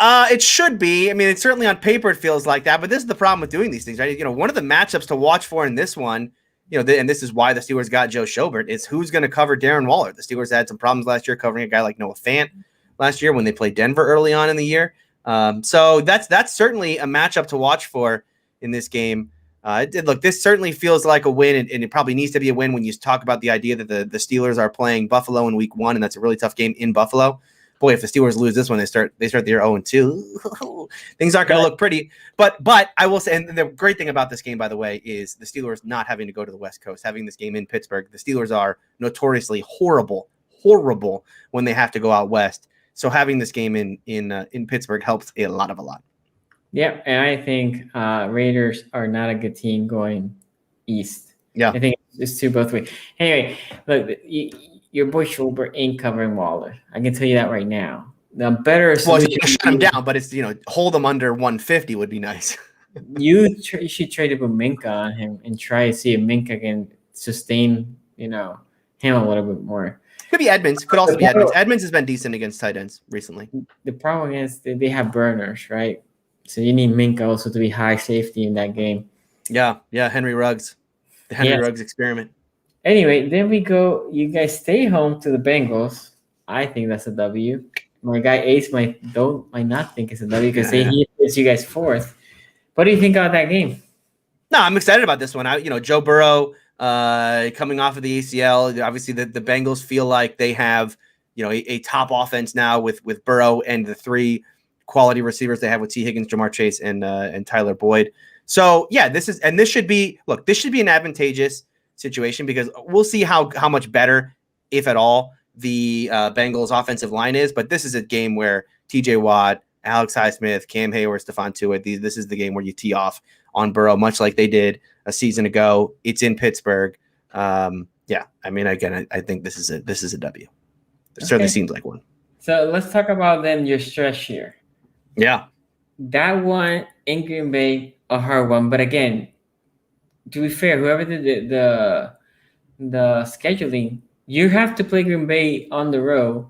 It should be. I mean, it's certainly on paper it feels like that, but this is the problem with doing these things, right? One of the matchups to watch for in this one, and this is why the Steelers got Joe Schobert, is who's going to cover Darren Waller. The Steelers had some problems last year covering a guy like Noah Fant last year when they played Denver early on in the year. So that's certainly a matchup to watch for in this game. Look, this certainly feels like a win, and it probably needs to be a win when you talk about the idea that the Steelers are playing Buffalo in week 1, and that's a really tough game in Buffalo. Boy, if the Steelers lose this one, they start the year 0-2. Things aren't going to look pretty. But I will say, and the great thing about this game, by the way, is the Steelers not having to go to the West Coast, having this game in Pittsburgh. The Steelers are notoriously horrible when they have to go out west. So having this game in Pittsburgh helps a lot. Yeah, and I think Raiders are not a good team going east. Yeah, I think it's two both ways. Anyway, look, your boy Schobert ain't covering Waller. I can tell you that right now. The better well, you shut him down, but it's hold him under 150 would be nice. you should trade up a Minka on him and try to see if Minka can sustain him a little bit more. Could be Edmonds. Could also be Edmonds. Edmonds has been decent against tight ends recently. The problem is they have burners, right? So you need Minka also to be high safety in that game. Yeah, Henry Ruggs. The Henry Ruggs experiment. Anyway, then we go. You guys stay home to the Bengals. I think that's a W. My guy Ace might not think it's a W because he puts you guys fourth. What do you think about that game? No, I'm excited about this one. Joe Burrow coming off of the ACL. Obviously, the Bengals feel like they have a top offense now with Burrow and the 3 quality receivers they have with T. Higgins, Jamar Chase, and Tyler Boyd. So this should be an advantageous situation because we'll see how much better, if at all, the Bengals offensive line is. But this is a game where TJ Watt, Alex Highsmith, Cam Hayward, Stephon Tuitt, this is the game where you tee off on Burrow, much like they did a season ago. It's in Pittsburgh. I mean, again, I think this is a W. It certainly seems like one. So let's talk about then your stretch here. Yeah. That one in Green Bay, a hard one. But again, to be fair, whoever did the scheduling, you have to play Green Bay on the road.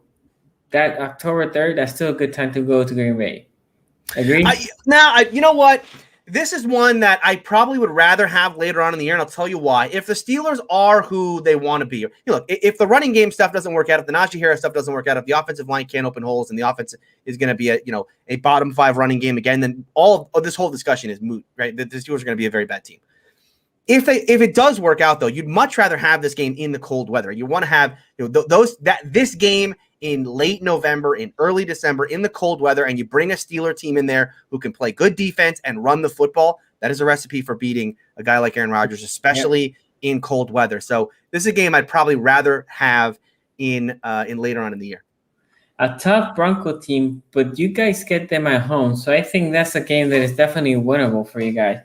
That October 3rd, that's still a good time to go to Green Bay. Agree? You know what? This is one that I probably would rather have later on in the year, and I'll tell you why. If the Steelers are who they want to be, look, if the running game stuff doesn't work out, if the Najee Harris stuff doesn't work out, if the offensive line can't open holes and the offense is going to be a bottom 5 running game again, then all of this whole discussion is moot, right? The Steelers are going to be a very bad team. If it does work out, though, you'd much rather have this game in the cold weather. You want to have this game in late November, in early December, in the cold weather, and you bring a Steeler team in there who can play good defense and run the football. That is a recipe for beating a guy like Aaron Rodgers, especially in cold weather. So this is a game I'd probably rather have in later on in the year. A tough Bronco team, but you guys get them at home. So I think that's a game that is definitely winnable for you guys.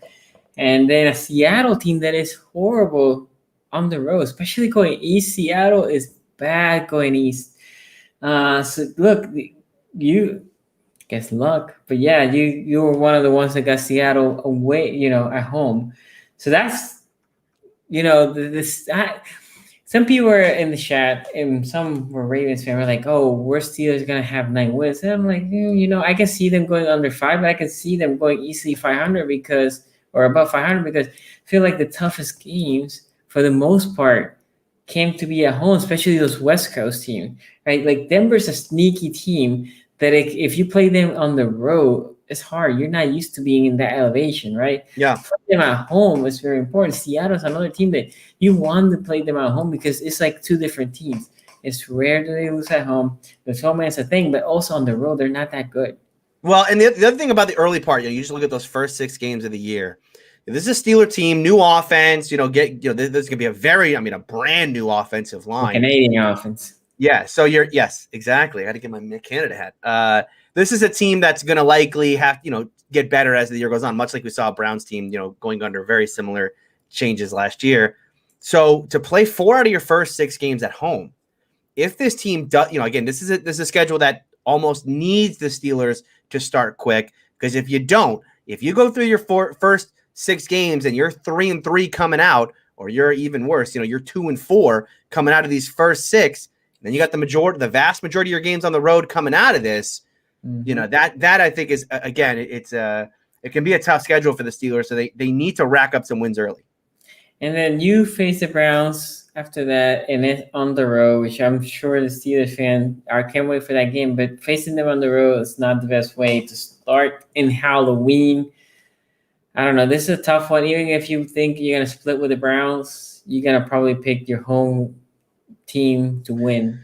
And then a Seattle team that is horrible on the road, especially going east. Seattle is bad going east. So look, you guess luck, but you were one of the ones that got Seattle away, at home. So that's, some people were in the chat and some were Ravens fans were like, oh, we're Steelers going to have 9 wins. And I'm like, I can see them going under 5, but I can see them going easily 500 or above 500 because I feel like the toughest games for the most part came to be at home, especially those West Coast teams, right? Like Denver's a sneaky team that if you play them on the road, it's hard. You're not used to being in that elevation, right? Yeah. Play them at home is very important. Seattle's another team that you want to play them at home because it's like 2 different teams. It's rare that they lose at home. The home is a thing, but also on the road, they're not that good. Well, and the other thing about the early part, you just look at those first 6 games of the year. This is a Steeler team, new offense. This is gonna be a brand new offensive line, Canadian offense. Yeah, so yes, exactly. I had to get my Canada hat. This is a team that's gonna likely have get better as the year goes on, much like we saw a Browns team, going under very similar changes last year. So to play 4 out of your first 6 games at home, if this team does, again, this is a schedule that almost needs the Steelers to start quick because if you go through your first 6 games and you're 3-3 coming out, or you're even worse, you're 2-4 coming out of these first 6, then you got the vast majority of your games on the road coming out of this. You know, that I think is, again, it can be a tough schedule for the Steelers, so they need to rack up some wins early. And then you face the Browns after that, and it's on the road, which I'm sure the Steelers fan can't wait for that game. But facing them on the road is not the best way to start in Halloween. I don't know. This is a tough one. Even if you think you're gonna split with the Browns, you're gonna probably pick your home team to win.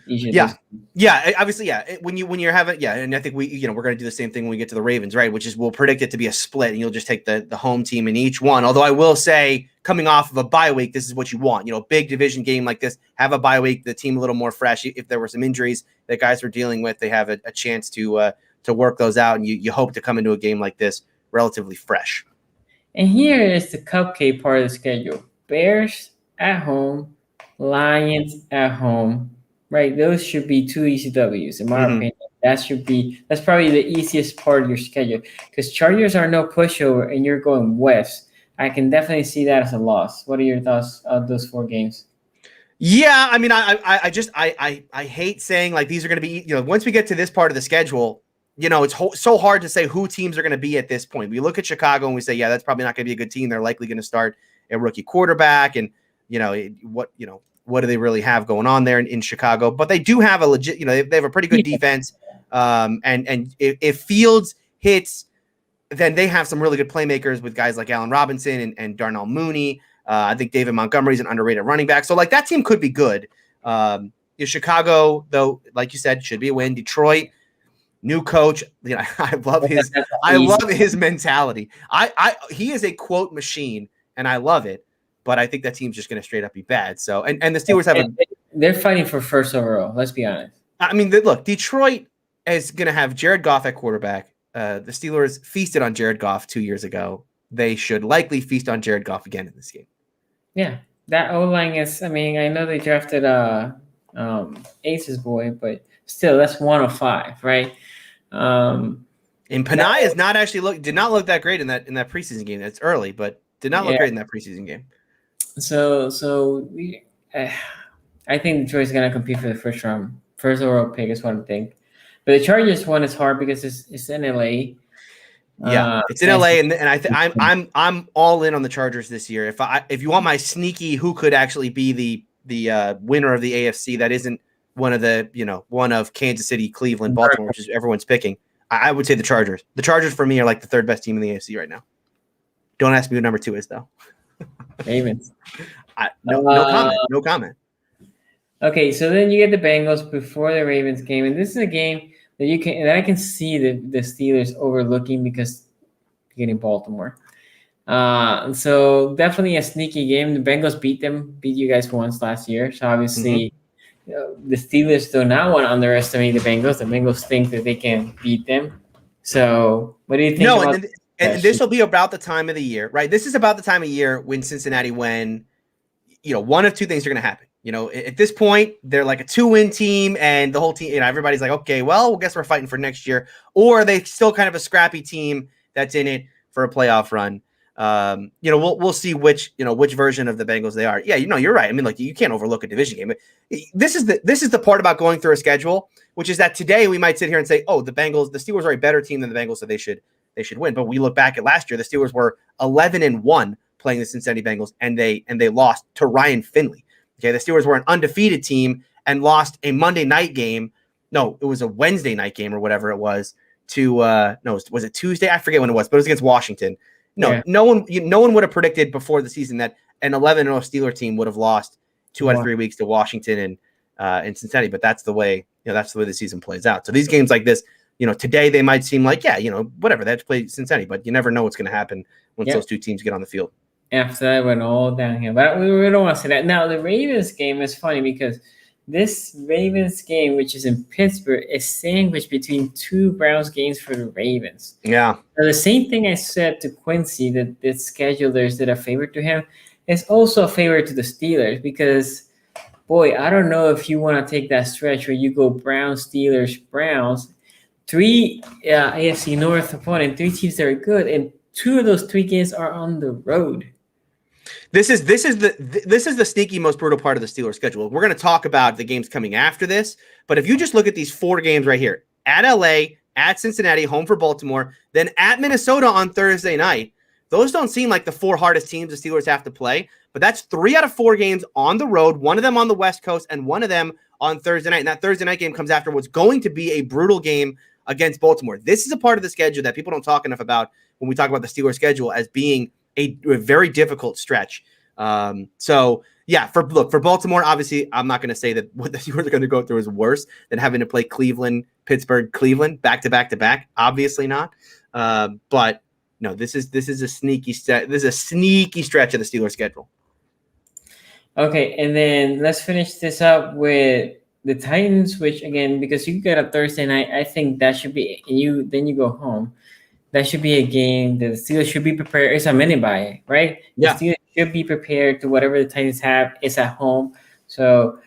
Obviously, when you're having, and I think we're going to do the same thing when we get to the Ravens, right? Which is we'll predict it to be a split, and you'll just take the home team in each one. Although I will say, coming off of a bye week, this is what you want. You know, big division game like this, have a bye week, the team a little more fresh. If there were some injuries that guys were dealing with, they have a chance to work those out, and you hope to come into a game like this relatively fresh. And here is the cupcake part of the schedule: Bears at home, Lions at home, right? Those should be 2 easy W's, in my opinion. That's probably the easiest part of your schedule, because Chargers are no pushover and you're going west. I can definitely see that as a loss. What are your thoughts on those 4 games? Yeah, I mean, I hate saying like these are going to be, once we get to this part of the schedule, it's so hard to say who teams are going to be at this point. We look at Chicago and we say, yeah, that's probably not going to be a good team. They're likely going to start a rookie quarterback, and what do they really have going on there in Chicago? But they do have a legit, they have a pretty good defense. And if Fields hits, then they have some really good playmakers with guys like Allen Robinson and Darnell Mooney. I think David Montgomery's an underrated running back. So like that team could be good. Chicago, though, like you said, should be a win. Detroit, new coach. I love his mentality. He is a quote machine, and I love it. But I think that team's just going to straight up be bad. So, and the Steelers they're fighting for first overall. Let's be honest. I mean, look, Detroit is going to have Jared Goff at quarterback. The Steelers feasted on Jared Goff 2 years ago. They should likely feast on Jared Goff again in this game. Yeah, that O-line is. I mean, I know they drafted Ace's boy, but still, that's 1 of 5, right? And Panay is not actually did not look that great in that preseason game. That's early, but did not look great in that preseason game. So I think Detroit's going to compete for the first overall pick is what I think. But the Chargers one is hard because it's in LA. Yeah, it's in LA, and I'm all in on the Chargers this year. If you want my sneaky, who could actually be the winner of the AFC that isn't one of Kansas City, Cleveland, Baltimore, which is everyone's picking, I would say the Chargers. The Chargers for me are like the 3rd best team in the AFC right now. Don't ask me who number 2 is though. Ravens. No comment. Okay, so then you get the Bengals before the Ravens game, and this is a game that I can see the Steelers overlooking because you're getting Baltimore. So definitely a sneaky game. The Bengals beat you guys once last year, so obviously the Steelers do not want to underestimate the Bengals. The Bengals think that they can beat them. So what do you think? And this will be about the time of the year, right? This is about the time of year when Cincinnati, one of 2 things are going to happen. At this point, they're like a 2-win team, and the whole team, everybody's like, okay, well, I guess we're fighting for next year. Or they still kind of a scrappy team that's in it for a playoff run. We'll see which version of the Bengals they are. Yeah, you're right. I mean, like you can't overlook a division game. This is the part about going through a schedule, which is that today we might sit here and say, oh, the Steelers are a better team than the Bengals, so they should win. But we look back at last year, the Steelers were 11-1 playing the Cincinnati Bengals, and they lost to Ryan Finley. Okay, the Steelers were an undefeated team and lost a Monday night game. No, it was a Wednesday night game or whatever it was to was it Tuesday? I forget when it was, but it was against Washington. No one would have predicted before the season that an 11-0 Steeler team would have lost 2 out of 3 weeks to Washington and Cincinnati. But that's the way that's the way the season plays out. So these games like this, today they might seem like whatever, they have to play Cincinnati, but you never know what's going to happen once those 2 teams get on the field. After that, went all downhill. But we don't want to say that. Now, the Ravens game is funny because this Ravens game, which is in Pittsburgh, is sandwiched between 2 Browns games for the Ravens. Yeah. Now, the same thing I said to Quincy, that the schedulers did a favor to him, is also a favor to the Steelers because, boy, I don't know if you want to take that stretch where you go Browns, Steelers, Browns, 3 AFC North opponent, 3 teams that are good, and 2 of those 3 games are on the road. This is the sneaky, most brutal part of the Steelers schedule. We're going to talk about the games coming after this, but if you just look at these 4 games right here, at LA, at Cincinnati, home for Baltimore, then at Minnesota on Thursday night. Those don't seem like the 4 hardest teams the Steelers have to play, but that's 3 out of 4 games on the road, one of them on the West Coast and one of them on Thursday night. And that Thursday night game comes after what's going to be a brutal game against Baltimore. This is a part of the schedule that people don't talk enough about when we talk about the Steelers schedule as being a very difficult stretch. So yeah, for Baltimore, obviously, I'm not going to say that what the Steelers are going to go through is worse than having to play Cleveland, Pittsburgh, Cleveland back to back. Obviously not. But no, this is a sneaky stretch of the Steelers schedule. Okay, and then let's finish this up with the Titans, which again, because you got a Thursday night, I think that should be then you go home. That should be a game that the Steelers should be prepared. It's a mini bye, right? Yeah. The Steelers should be prepared to whatever the Titans have. It's at home. So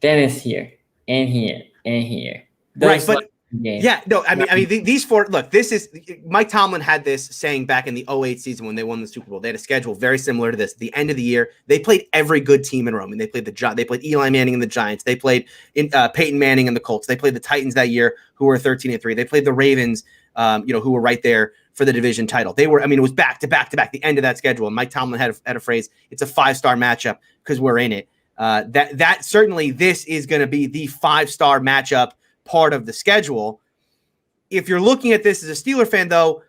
then it's here and here and here. Right, but yeah, no, I mean, these 4. Look, this is Mike Tomlin had this saying back in the 2008 season when they won the Super Bowl. They had a schedule very similar to this. At the end of the year, they played every good team in Rome. And they played they played Eli Manning and the Giants. They played Peyton Manning and the Colts. They played the Titans that year, who were 13-3. They played the Ravens, who were right there for the division title. They were, it was back to back. The end of that schedule. And Mike Tomlin had a phrase. It's a 5-star matchup because we're in it. That certainly this is going to be the 5-star matchup part of the schedule. If you're looking at this as a Steeler fan, though,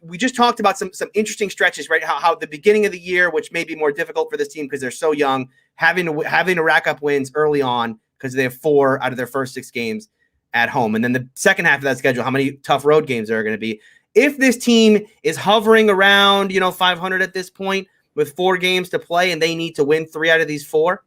we just talked about some interesting stretches, right? How the beginning of the year, which may be more difficult for this team because they're so young, having to rack up wins early on because they have 4 out of their first 6 games at home, and then the second half of that schedule, how many tough road games there are going to be. If this team is hovering around 500 at this point with 4 games to play, and they need to win 3 out of these 4,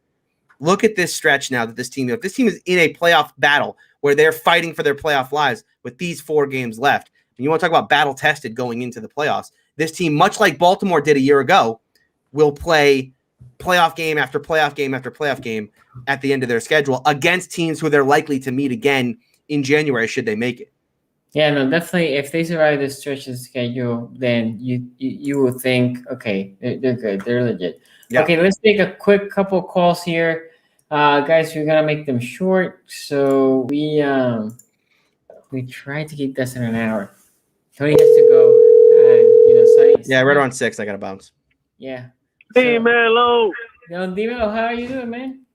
look at this stretch now that this team. If this team is in a playoff battle where they're fighting for their playoff lives with these 4 games left, and you want to talk about battle tested going into the playoffs, this team, much like Baltimore did a year ago, will play playoff game after playoff game after playoff game at the end of their schedule against teams who they're likely to meet again in January should they make it. Yeah, no, definitely. If they survive this stretch of schedule, then you will think, okay, they're good, they're legit. Yeah. Okay, let's take a quick couple calls here. Guys, we're gonna make them short, so we try to keep this in an hour. Tony has to go. Sonny's, yeah, right around 6. I gotta bounce. Yeah. Hey, man, hello. Dímelo, how are you doing, man?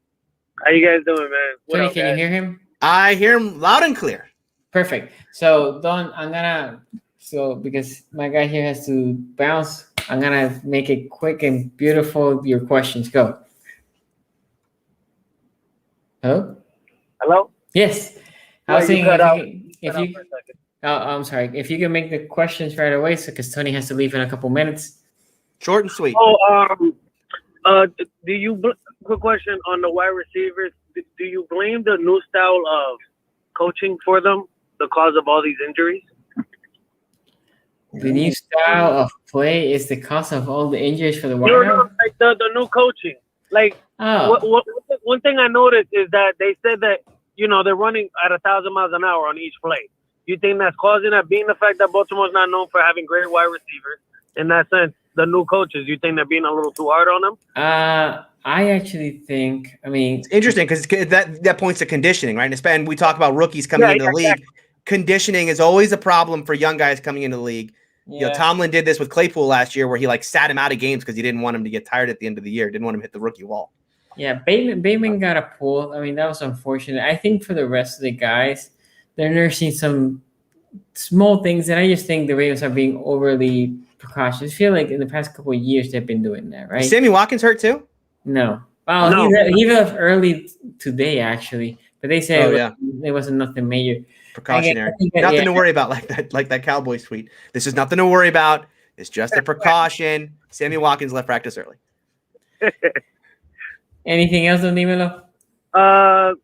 How you guys doing, man? Tony, can you hear him? I hear him loud and clear. Perfect. So Don, because my guy here has to bounce, I'm gonna make it quick and beautiful. Your questions, go. Hello? Hello? Yes. I was saying I'm sorry. If you can make the questions right away, because Tony has to leave in a couple minutes. Short and sweet. Quick question on the wide receivers. Do you blame the new style of coaching for them, the cause of all these injuries? The new style of play is the cause of all the injuries for the wide receivers? No, like the new coaching. Like, one thing I noticed is that they said that, they're running at 1,000 miles an hour on each play. You think that's causing that, being the fact that Baltimore's not known for having great wide receivers? In that sense, the new coaches, you think they're being a little too hard on them? I actually think, it's interesting because that points to conditioning, right? And we talk about rookies coming into the league. Exactly. Conditioning is always a problem for young guys coming into the league. Yeah. Tomlin did this with Claypool last year where he sat him out of games because he didn't want him to get tired at the end of the year. Didn't want him to hit the rookie wall. Yeah, Bateman got a pull. That was unfortunate. I think for the rest of the guys, they're nursing some small things, and I just think the Ravens are being overly precautious. I feel like in the past couple of years they've been doing that, right? Is Sammy Watkins hurt too? No. Well, no. He left early today, actually. But they said it wasn't nothing major. Precautionary. Nothing to worry about like that Cowboys tweet. This is nothing to worry about. It's just a precaution. Sammy Watkins left practice early. Anything else, Don Dímelo? What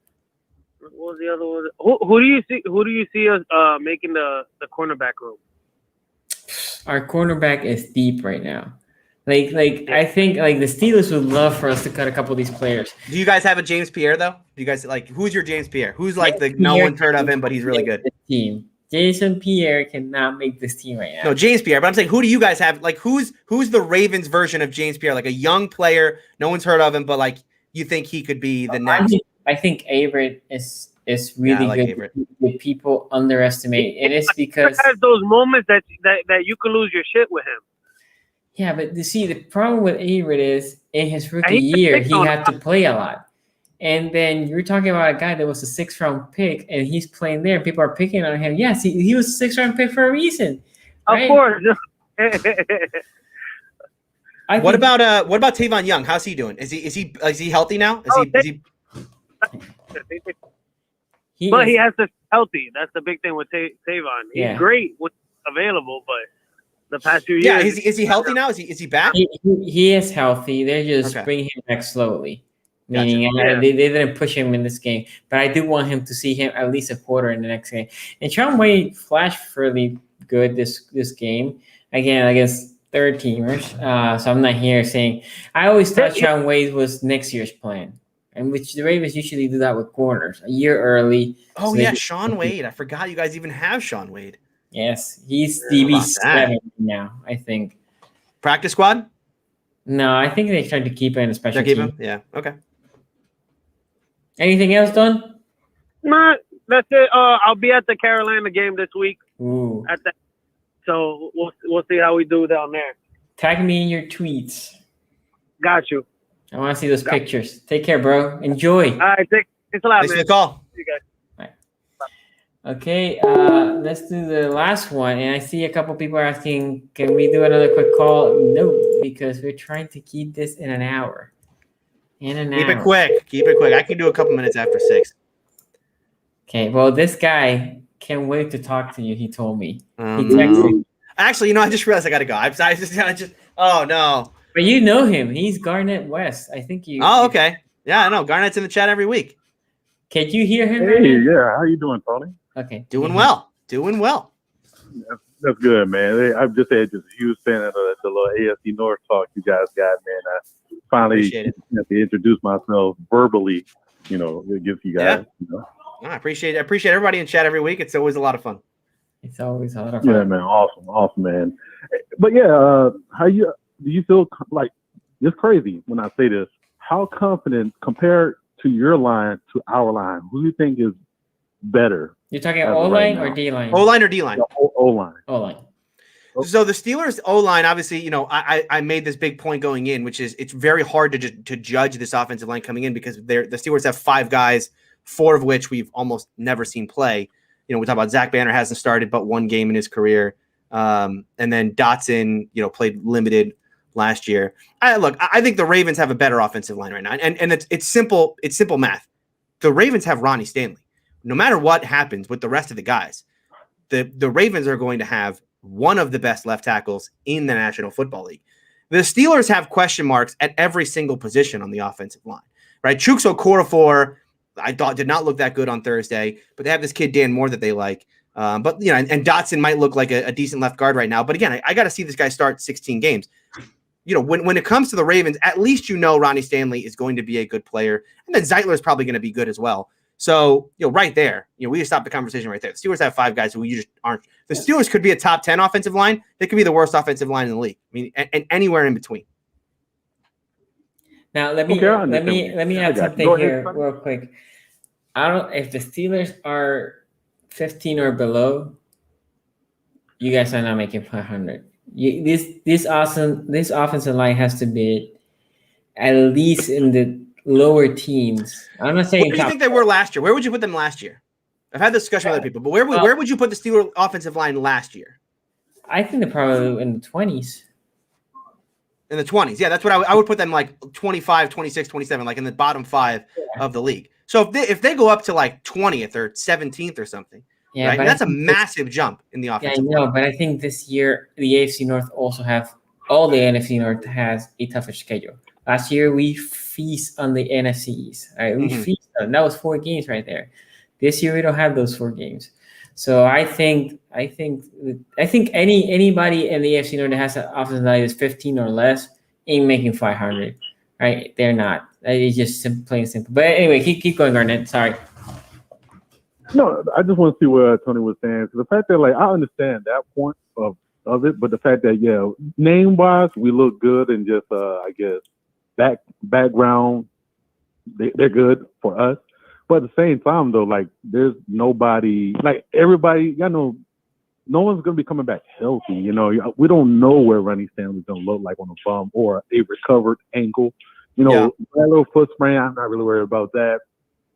was the other one? Who do you see us making the cornerback room? Our cornerback is deep right now. I think the Steelers would love for us to cut a couple of these players. Do you guys have a James Pierre though? Do you guys who's your James Pierre? Who's no one's heard of him, but he's really good. Team. Jason Pierre cannot make this team right now. No, James Pierre. But I'm saying, who do you guys have? Who's the Ravens version of James Pierre? Like a young player, no one's heard of him, but you think he could be the next. I think Averett is is really like good. Averett. That people underestimate, and it's because has those moments that you could lose your shit with him. Yeah, but you see, the problem with Averett is in his rookie he year, he had to play a lot. And then you're talking about a guy that was a 6th-round pick, and he's playing there. People are picking on him. Yes, he was a 6th-round pick for a reason. Right? Of course. What about Tavon Young? How's he doing? Is he healthy now? Is he? But he has to be healthy. That's the big thing with Tavon. He's great when available, but the past few years. Yeah, is he healthy now? Is he back? He is healthy. They're just bringing him back slowly. Meaning they didn't push him in this game. But I do want him to see him at least a quarter in the next game. And Sean Wade flashed fairly good this game. Again, against third teamers. So I'm not here saying I always thought Sean Wade was next year's plan. And which the Ravens usually do that with corners a year early. Oh, so Sean Wade. I forgot you guys even have Sean Wade. Yes, he's DB7 now, I think. Practice squad? No, I think they tried to keep him in a special team. Yeah, okay. Anything else, Don? No, that's it. I'll be at the Carolina game this week. Ooh. So we'll see how we do down there. Tag me in your tweets. Got you. I want to see those pictures. Take care, bro. Enjoy. All right, thanks a lot, Thanks man. for the call. See you guys. Okay, let's do the last one. And I see a couple people are asking, can we do another quick call? No, because we're trying to keep this in an hour. Keep it quick. Keep it quick. I can do a couple minutes after 6. Okay, well, this guy can't wait to talk to you, he told me. He texted me. Actually, I just realized I got to go. I just oh, no. But you know him. He's Garnett West. I think you. Oh, okay. Yeah, I know. Garnett's in the chat every week. Can you hear him? Hey, yeah. How you doing, Tony? Okay. Doing well. That's good, man. I've just had just a huge fan of the little AFC North Talk you guys got, man. I finally have to introduce myself verbally, against you guys. Yeah. I appreciate everybody in chat every week. It's always a lot of fun. It's always a lot of fun. Yeah, man. Awesome, man. But yeah, do you feel like it's crazy when I say this? How confident compared to your line to our line? Who do you think is better? You're talking O-line or D-line? O-line or D-line? O-line. O-line. So the Steelers O-line, obviously, I made this big point going in, which is it's very hard to judge this offensive line coming in because the Steelers have 5 guys, 4 of which we've almost never seen play. We talk about Zach Banner hasn't started but 1 game in his career. And then Dotson, played limited last year. I think the Ravens have a better offensive line right now. And it's simple math. The Ravens have Ronnie Stanley. No matter what happens with the rest of the guys, the Ravens are going to have one of the best left tackles in the National Football League. The Steelers have question marks at every single position on the offensive line, right? Chuks Okorafor, I thought did not look that good on Thursday, but they have this kid Dan Moore that they like. And Dotson might look like a decent left guard right now. But again, I got to see this guy start 16 games. When it comes to the Ravens, at least Ronnie Stanley is going to be a good player, and then Zeitler is probably going to be good as well. So, right there, we just stop the conversation right there. The Steelers have 5 guys who you just aren't. The Steelers could be a top 10 offensive line. They could be the worst offensive line in the league. I mean, and anywhere in between. Now, let me add something here real quick. I don't if the Steelers are 15 or below, you guys are not making 500. This offensive line has to be at least in the lower teams. I'm not saying. What do you think they were last year? Where would you put them last year? I've had this discussion with other people, but where would you put the Steelers offensive line last year? I think they're probably in the 20s. In the 20s, yeah, that's what I would put them, like 25, 26, 27, like in the bottom 5 of the league. So if they go up to like 20th or 17th or something, right? That's a massive jump in the offensive line. I know, but I think this year the AFC North also all the NFC North has a tougher schedule. Last year we feast on the NFC East. Right? We feast on that was 4 games right there. This year we don't have those 4 games. So I think anybody in the AFC North that has an offensive line is 15 or less ain't making 500. Right? They're not. It's just plain simple. But anyway, keep going, Garnett. Sorry. No, I just want to see what Tony was saying. So the fact that I understand that point of it, but the fact that name wise we look good and just I guess background they're good for us. But at the same time, though, like there's nobody, like everybody, no one's gonna be coming back healthy. You know, we don't know where Ronnie Stanley's gonna look like on a bum or a recovered ankle. You know, that little foot sprain, I'm not really worried about that.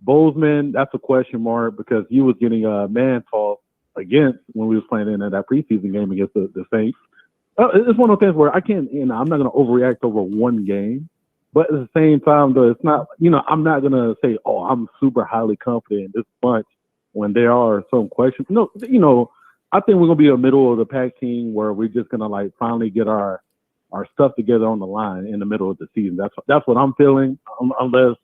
Bozeman, that's a question mark because he was getting a man tossed against when we was playing in that preseason game against the Saints. It's one of those things where I'm not gonna overreact over one game. But at the same time, though, it's not, I'm not going to say, oh, I'm super highly confident in this bunch when there are some questions. No, I think we're going to be a middle of the pack team where we're just going to like finally get our stuff together on the line in the middle of the season. That's what I'm feeling, unless,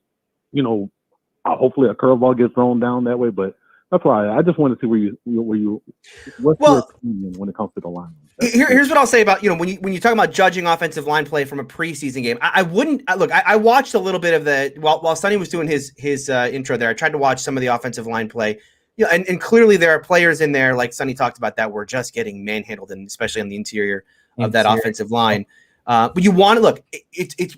hopefully a curveball gets thrown down that way. But that's why I just want to see what's your opinion when it comes to the line. Here's what I'll say about, when you talk about judging offensive line play from a preseason game, I watched a little bit of the, while Sonny was doing his intro there, I tried to watch some of the offensive line play. And clearly there are players in there, like Sonny talked about, that were just getting manhandled, and especially on the interior of that offensive line. But you want to look, it's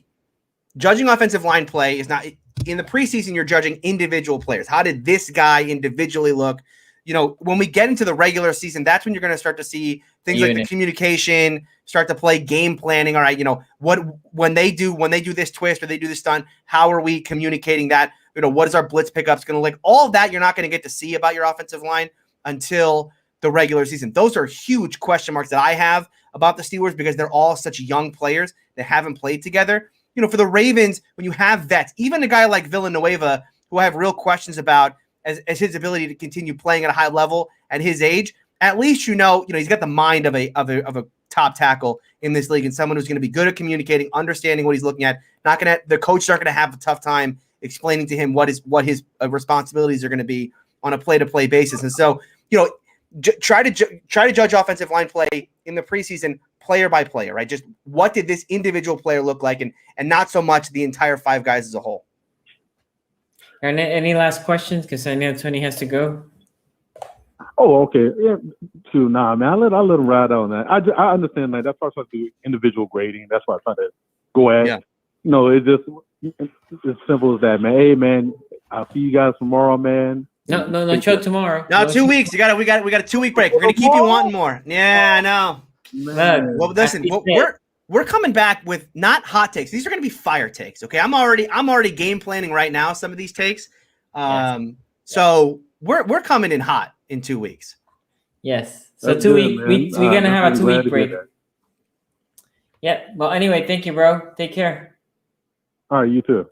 judging offensive line play is not, in the preseason, you're judging individual players. How did this guy individually look? When we get into the regular season, that's when you're going to start to see things like the communication, start to play game planning. All right, when they do this twist or they do this stunt, how are we communicating that? What is our blitz pickups going to look? All of that you're not going to get to see about your offensive line until the regular season. Those are huge question marks that I have about the Steelers because they're all such young players that haven't played together. For the Ravens, when you have vets, even a guy like Villanueva, who I have real questions about, as his ability to continue playing at a high level at his age, at least he's got the mind of a top tackle in this league and someone who's going to be good at communicating, understanding what he's looking at. The coaches aren't going to have a tough time explaining to him what his responsibilities are going to be on a play-to-play basis. And so, try to judge offensive line play in the preseason player by player, right? Just what did this individual player look like, and not so much the entire five guys as a whole. And any last questions? Because I know Tony has to go. Oh, okay. Yeah, too. Nah, man. I let him ride on that. I understand that. That's why I try to do individual grading. That's why I try to go at. Yeah. It's just as simple as that, man. Hey, man. I'll see you guys tomorrow, man. No show tomorrow. No, 2 weeks. We got a 2-week break. We're gonna keep you wanting more. Yeah, I know. Man. Well, listen, we're coming back with not hot takes. These are going to be fire takes. Okay, I'm already game planning right now some of these takes. So we're coming in hot in 2 weeks. Yes. So 2 weeks. We're gonna have a 2 week break. Yeah. Well, anyway, thank you, bro. Take care. All right, you too.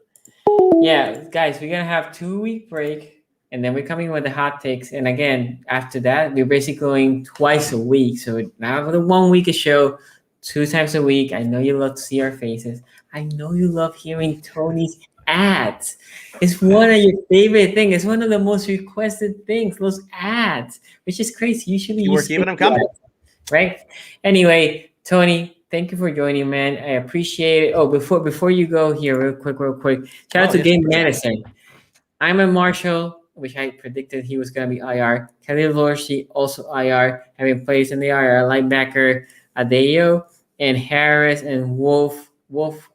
Yeah, guys, we're gonna have 2 week break, and then we're coming with the hot takes. And again, after that, we're basically going twice a week. So now for the 1 week a show. 2 times a week. I know you love to see our faces. I know you love hearing Tony's ads. It's one of your favorite things. It's one of the most requested things, those ads, which is crazy. Usually you keeping them coming. Right? Anyway, Tony, thank you for joining, man. I appreciate it. Oh, before you go here, real quick. Shout out to Game Madison. I'm a Marshall, which I predicted he was going to be IR. Kelly Lorshi, also IR, having plays in the IR. Linebacker Adeo and Harris and Wolf.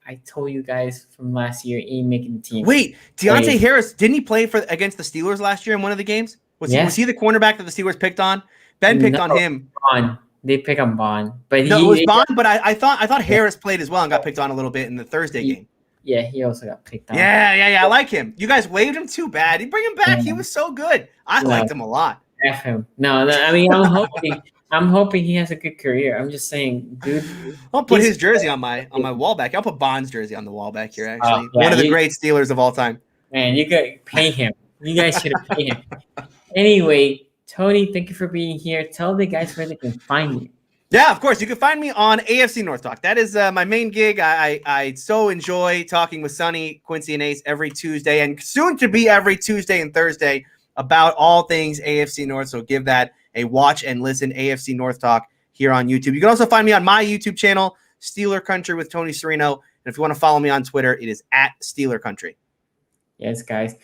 I told you guys from last year, ain't making the team. Wait, Deontay Harris, didn't he play against the Steelers last year in one of the games? Was he the cornerback that the Steelers picked on? Ben picked on him. Bond. They pick on Bond. But it was Bond, but I thought Harris played as well and got picked on a little bit in the Thursday game. Yeah, he also got picked on. Yeah. I like him. You guys waived him too bad. Bring him back. He was so good. I liked him a lot. F him. No, I mean, I'm hoping he has a good career. I'm just saying, dude. I'll put his jersey on my wall back. I'll put Bond's jersey on the wall back here, actually. One of the great Steelers of all time. Man, you could pay him. You guys should have paid him. Anyway, Tony, thank you for being here. Tell the guys where they can find you. Yeah, of course. You can find me on AFC North Talk. That is my main gig. I so enjoy talking with Sonny, Quincy, and Ace every Tuesday, and soon to be every Tuesday and Thursday about all things AFC North. So give that a watch and listen. AFC North Talk here on YouTube. You can also find me on my YouTube channel, Steeler Country with Tony Serino. And if you want to follow me on Twitter, it is @Steeler Country. Yes, guys.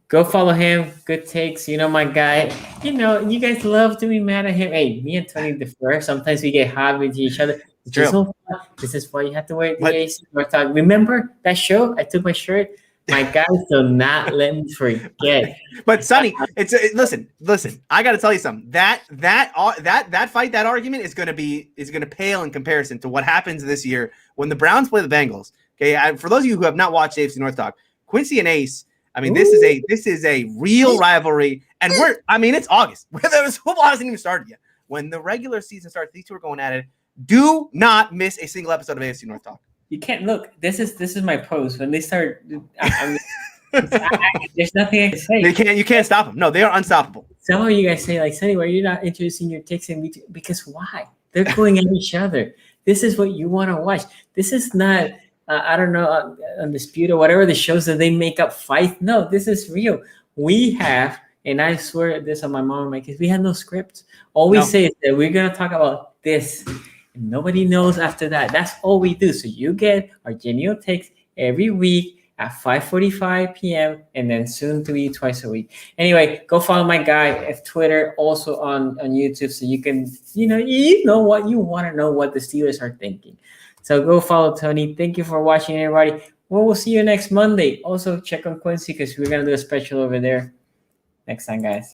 Go follow him. Good takes. My guy. You guys love to be mad at him. Hey, me and Tony defer. Sometimes we get hot with each other. This is why you have to wear the AFC North Talk. Remember that show? I took my shirt. My guys do not let me forget. But Sonny, listen. I got to tell you something. That fight, that argument is going to pale in comparison to what happens this year when the Browns play the Bengals. Okay, for those of you who have not watched AFC North Talk, Quincy and Ace. I mean, this is a real rivalry, and it's August. Football hasn't even started yet. When the regular season starts, these two are going at it. Do not miss a single episode of AFC North Talk. You can't look. This is my post. When they start, there's nothing I can say. You can't stop them. No, they are unstoppable. Some of you guys say, like, Sonny, why are you not introducing your takes in between? Because why? They're going at each other. This is what you want to watch. This is not, I don't know, Undisputed or whatever the shows that they make up fight. No, this is real. We have, and I swear this on my mom and my kids, we have no script. All we say is that we're going to talk about this. And nobody knows after that. That's all we do. So you get our genuine takes every week at 5:45 p.m. and then soon to be twice a week. Anyway, go follow my guy at Twitter, also on YouTube, so you can, you know what you want to know what the Steelers are thinking. So go follow Tony. Thank you for watching, everybody. Well, we'll see you next Monday. Also check on Quincy because we're gonna do a special over there next time, guys.